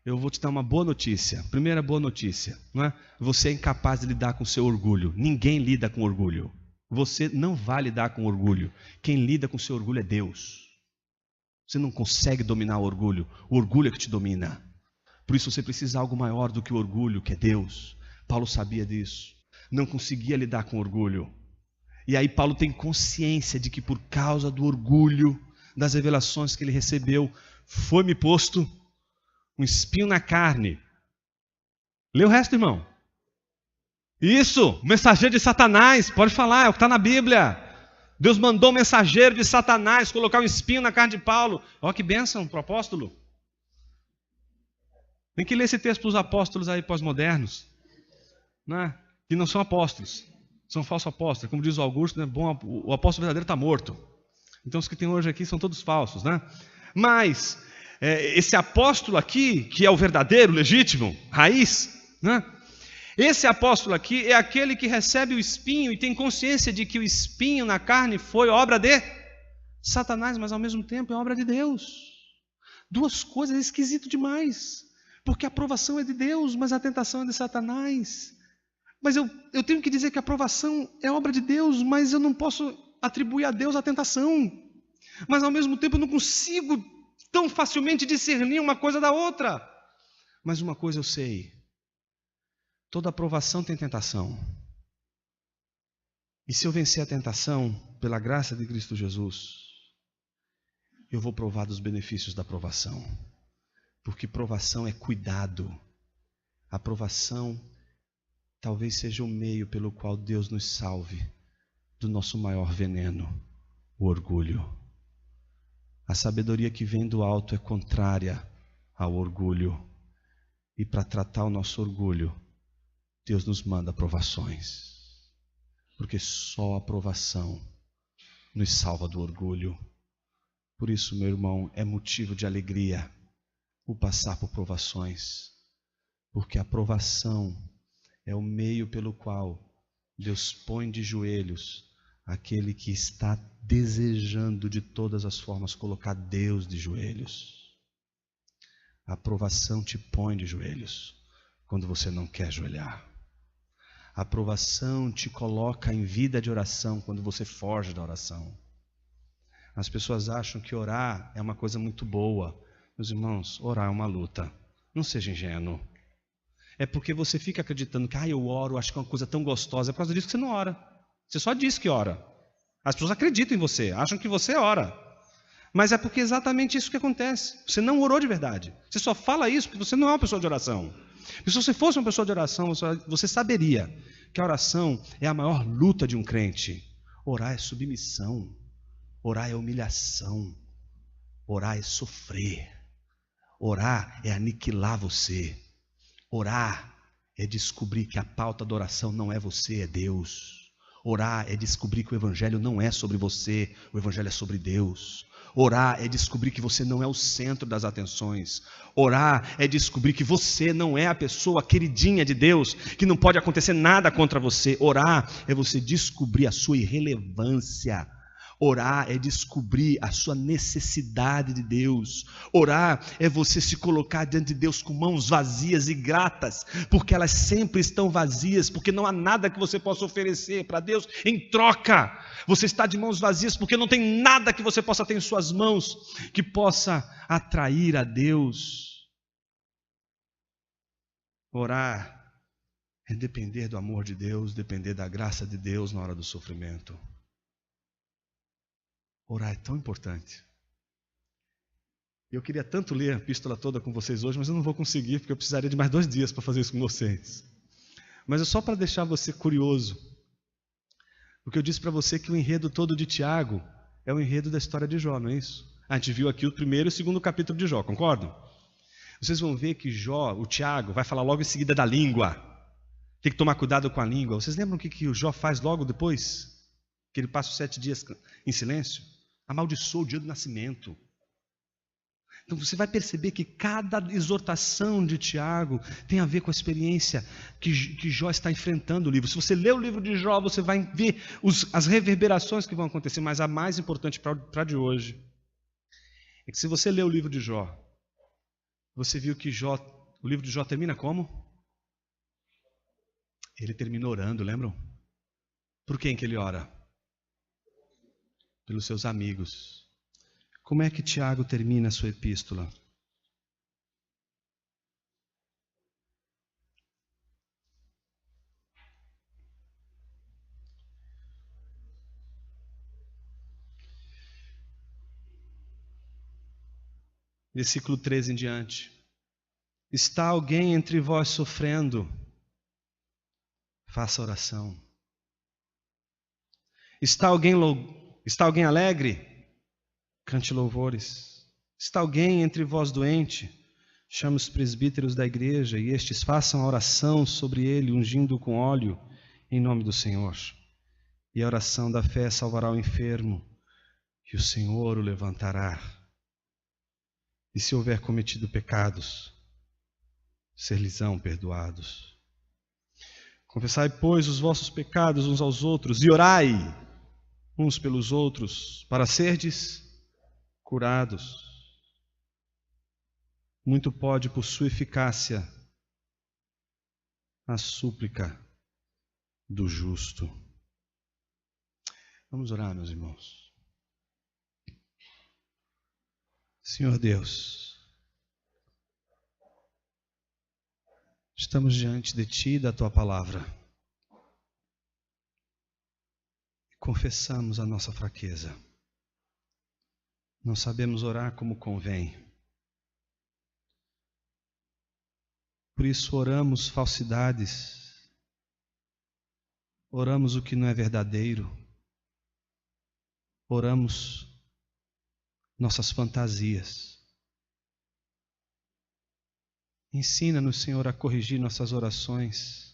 eu vou te dar uma boa notícia. Primeira boa notícia, não é? Você é incapaz de lidar com o seu orgulho. Ninguém lida com orgulho. Você não vai lidar com orgulho. Quem lida com o seu orgulho é Deus. Você não consegue dominar o orgulho é que te domina. Por isso você precisa de algo maior do que o orgulho, que é Deus. Paulo sabia disso. Não conseguia lidar com orgulho. E aí Paulo tem consciência de que por causa do orgulho, das revelações que ele recebeu, foi-me posto um espinho na carne. Lê o resto, irmão. Isso, mensageiro de Satanás, pode falar, é o que está na Bíblia. Deus mandou um mensageiro de Satanás colocar um espinho na carne de Paulo. Olha que bênção para o apóstolo. Tem que ler esse texto para os apóstolos aí pós-modernos, né? Que não são apóstolos, são falsos apóstolos. Como diz o Augusto, né? Bom, o apóstolo verdadeiro está morto. Então os que tem hoje aqui são todos falsos, né? Mas esse apóstolo aqui, que é o verdadeiro, legítimo, raiz, né? Esse apóstolo aqui é aquele que recebe o espinho e tem consciência de que o espinho na carne foi obra de Satanás, mas ao mesmo tempo é obra de Deus. Duas coisas esquisito demais, porque a aprovação é de Deus, mas a tentação é de Satanás. Mas eu tenho que dizer que a aprovação é obra de Deus, mas eu não posso atribuir a Deus a tentação. Mas ao mesmo tempo eu não consigo tão facilmente discernir uma coisa da outra. Mas uma coisa eu sei: toda aprovação tem tentação. E se eu vencer a tentação, pela graça de Cristo Jesus, eu vou provar dos benefícios da aprovação. Porque provação é cuidado. A aprovação talvez seja o meio pelo qual Deus nos salve do nosso maior veneno, o orgulho. A sabedoria que vem do alto é contrária ao orgulho. E para tratar o nosso orgulho, Deus nos manda provações. Porque só a aprovação nos salva do orgulho. Por isso, meu irmão, é motivo de alegria o passar por provações. Porque a provação é o meio pelo qual Deus põe de joelhos aquele que está desejando de todas as formas colocar Deus de joelhos. A aprovação te põe de joelhos quando você não quer ajoelhar. A aprovação te coloca em vida de oração quando você foge da oração. As pessoas acham que orar é uma coisa muito boa. Meus irmãos, orar é uma luta. Não seja ingênuo. É porque você fica acreditando que eu oro, acho que é uma coisa tão gostosa. É por causa disso que você não ora. Você só diz que ora. As pessoas acreditam em você, acham que você ora. Mas é porque é exatamente isso que acontece. Você não orou de verdade. Você só fala isso porque você não é uma pessoa de oração. E se você fosse uma pessoa de oração, você saberia que a oração é a maior luta de um crente. Orar é submissão. Orar é humilhação. Orar é sofrer. Orar é aniquilar você. Orar é descobrir que a pauta da oração não é você, é Deus. Orar é descobrir que o Evangelho não é sobre você, o Evangelho é sobre Deus. Orar é descobrir que você não é o centro das atenções. Orar é descobrir que você não é a pessoa queridinha de Deus, que não pode acontecer nada contra você. Orar é você descobrir a sua irrelevância. Orar é descobrir a sua necessidade de Deus. Orar é você se colocar diante de Deus com mãos vazias e gratas, porque elas sempre estão vazias, porque não há nada que você possa oferecer para Deus em troca. Você está de mãos vazias porque não tem nada que você possa ter em suas mãos que possa atrair a Deus. Orar é depender do amor de Deus, depender da graça de Deus na hora do sofrimento. Orar é tão importante. Eu queria tanto ler a epístola toda com vocês hoje, mas eu não vou conseguir, porque eu precisaria de mais 2 dias para fazer isso com vocês. Mas é só para deixar você curioso. Porque eu disse para você que o enredo todo de Tiago é o enredo da história de Jó, não é isso? A gente viu aqui o 1º e o 2º capítulo de Jó, concordam? Vocês vão ver que Jó, o Tiago, vai falar logo em seguida da língua. Tem que tomar cuidado com a língua. Vocês lembram o que o Jó faz logo depois? Que ele passa os 7 dias em silêncio? Amaldiçoa o dia do nascimento. Então você vai perceber que cada exortação de Tiago tem a ver com a experiência que Jó está enfrentando o livro. Se você ler o livro de Jó, você vai ver as reverberações que vão acontecer. Mas a mais importante para de hoje é que se você ler o livro de Jó, você viu que o livro de Jó termina como? Ele termina orando, lembram? Por quem que ele ora? Pelos seus amigos. Como é que Tiago termina a sua epístola? Versículo 13 em diante. Está alguém entre vós sofrendo? Faça oração. Está alguém alegre? Cante louvores. Está alguém entre vós doente? Chame os presbíteros da igreja e estes façam a oração sobre ele, ungindo com óleo, em nome do Senhor. E a oração da fé salvará o enfermo, e o Senhor o levantará. E se houver cometido pecados, ser-lhes-ão perdoados. Confessai, pois, os vossos pecados uns aos outros, e orai uns pelos outros, para serdes curados. Muito pode, por sua eficácia, a súplica do justo. Vamos orar, meus irmãos. Senhor Deus, estamos diante de Ti e da Tua palavra. Confessamos a nossa fraqueza. Não sabemos orar como convém. Por isso oramos falsidades. Oramos o que não é verdadeiro. Oramos nossas fantasias. Ensina-nos, Senhor, a corrigir nossas orações.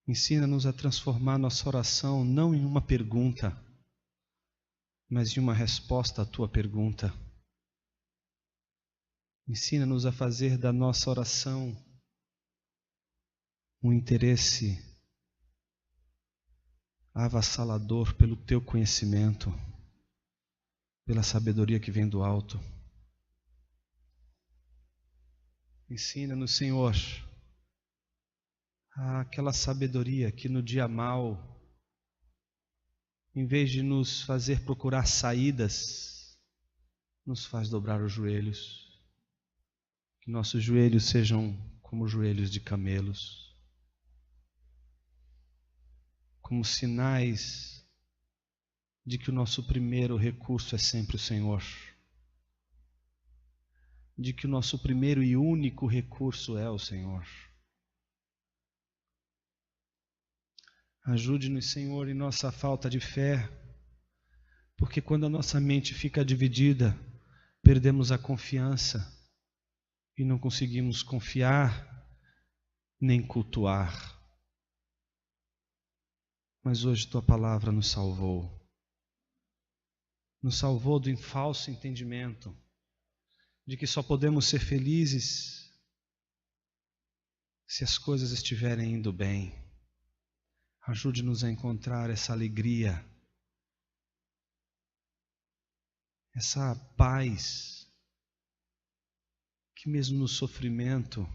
Ensina-nos a transformar nossa oração não em uma pergunta, mas em uma resposta à Tua pergunta. Ensina-nos a fazer da nossa oração um interesse avassalador pelo Teu conhecimento, pela sabedoria que vem do alto. Ensina-nos, Senhor, aquela sabedoria que no dia mau, em vez de nos fazer procurar saídas, nos faz dobrar os joelhos. Que nossos joelhos sejam como joelhos de camelos, como sinais de que o nosso primeiro recurso é sempre o Senhor, de que o nosso primeiro e único recurso é o Senhor. Ajude-nos, Senhor, em nossa falta de fé, porque quando a nossa mente fica dividida, perdemos a confiança e não conseguimos confiar nem cultuar. Mas hoje Tua palavra nos salvou do falso entendimento de que só podemos ser felizes se as coisas estiverem indo bem. Ajude-nos a encontrar essa alegria, essa paz, que mesmo no sofrimento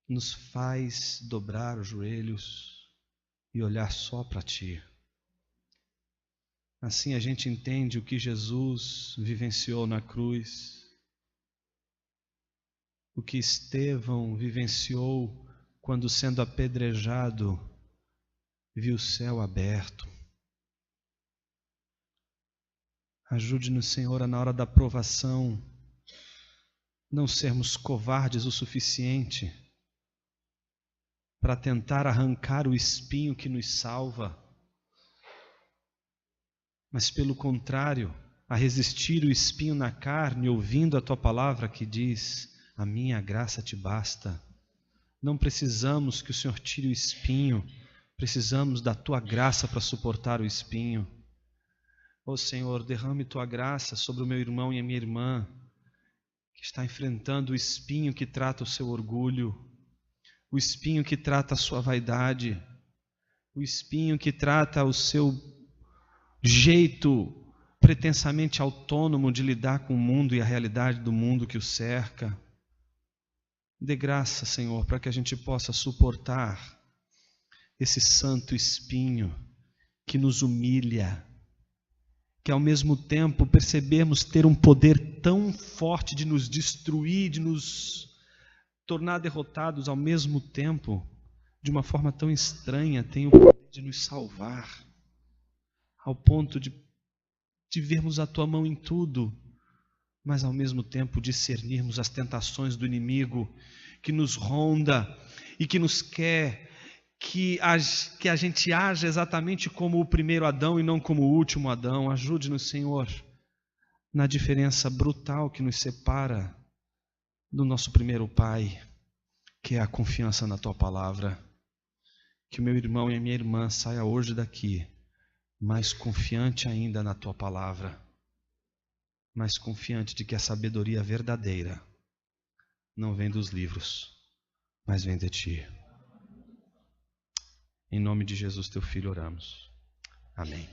nos faz dobrar os joelhos e olhar só para Ti. Assim a gente entende o que Jesus vivenciou na cruz, o que Estevão vivenciou quando, sendo apedrejado, viu o céu aberto. Ajude-nos, Senhor, a na hora da provação não sermos covardes o suficiente para tentar arrancar o espinho que nos salva, mas pelo contrário, a resistir o espinho na carne, ouvindo a tua palavra que diz: a minha graça te basta. Não precisamos que o Senhor tire o espinho, precisamos da tua graça para suportar o espinho. Ó Senhor, derrame tua graça sobre o meu irmão e a minha irmã, que está enfrentando o espinho que trata o seu orgulho, o espinho que trata a sua vaidade, o espinho que trata o seu jeito pretensamente autônomo de lidar com o mundo e a realidade do mundo que o cerca. Dê graça, Senhor, para que a gente possa suportar esse santo espinho que nos humilha, que ao mesmo tempo percebemos ter um poder tão forte de nos destruir, de nos tornar derrotados, ao mesmo tempo, de uma forma tão estranha, tem o poder de nos salvar, ao ponto de vermos a tua mão em tudo, mas ao mesmo tempo discernirmos as tentações do inimigo que nos ronda e que nos quer que a gente haja exatamente como o primeiro Adão e não como o último Adão. Ajude-nos, Senhor, na diferença brutal que nos separa do nosso primeiro pai, que é a confiança na tua palavra. Que o meu irmão e a minha irmã saia hoje daqui mais confiante ainda na tua palavra, mais confiante de que a sabedoria verdadeira não vem dos livros, mas vem de ti. Em nome de Jesus, teu Filho, oramos. Amém.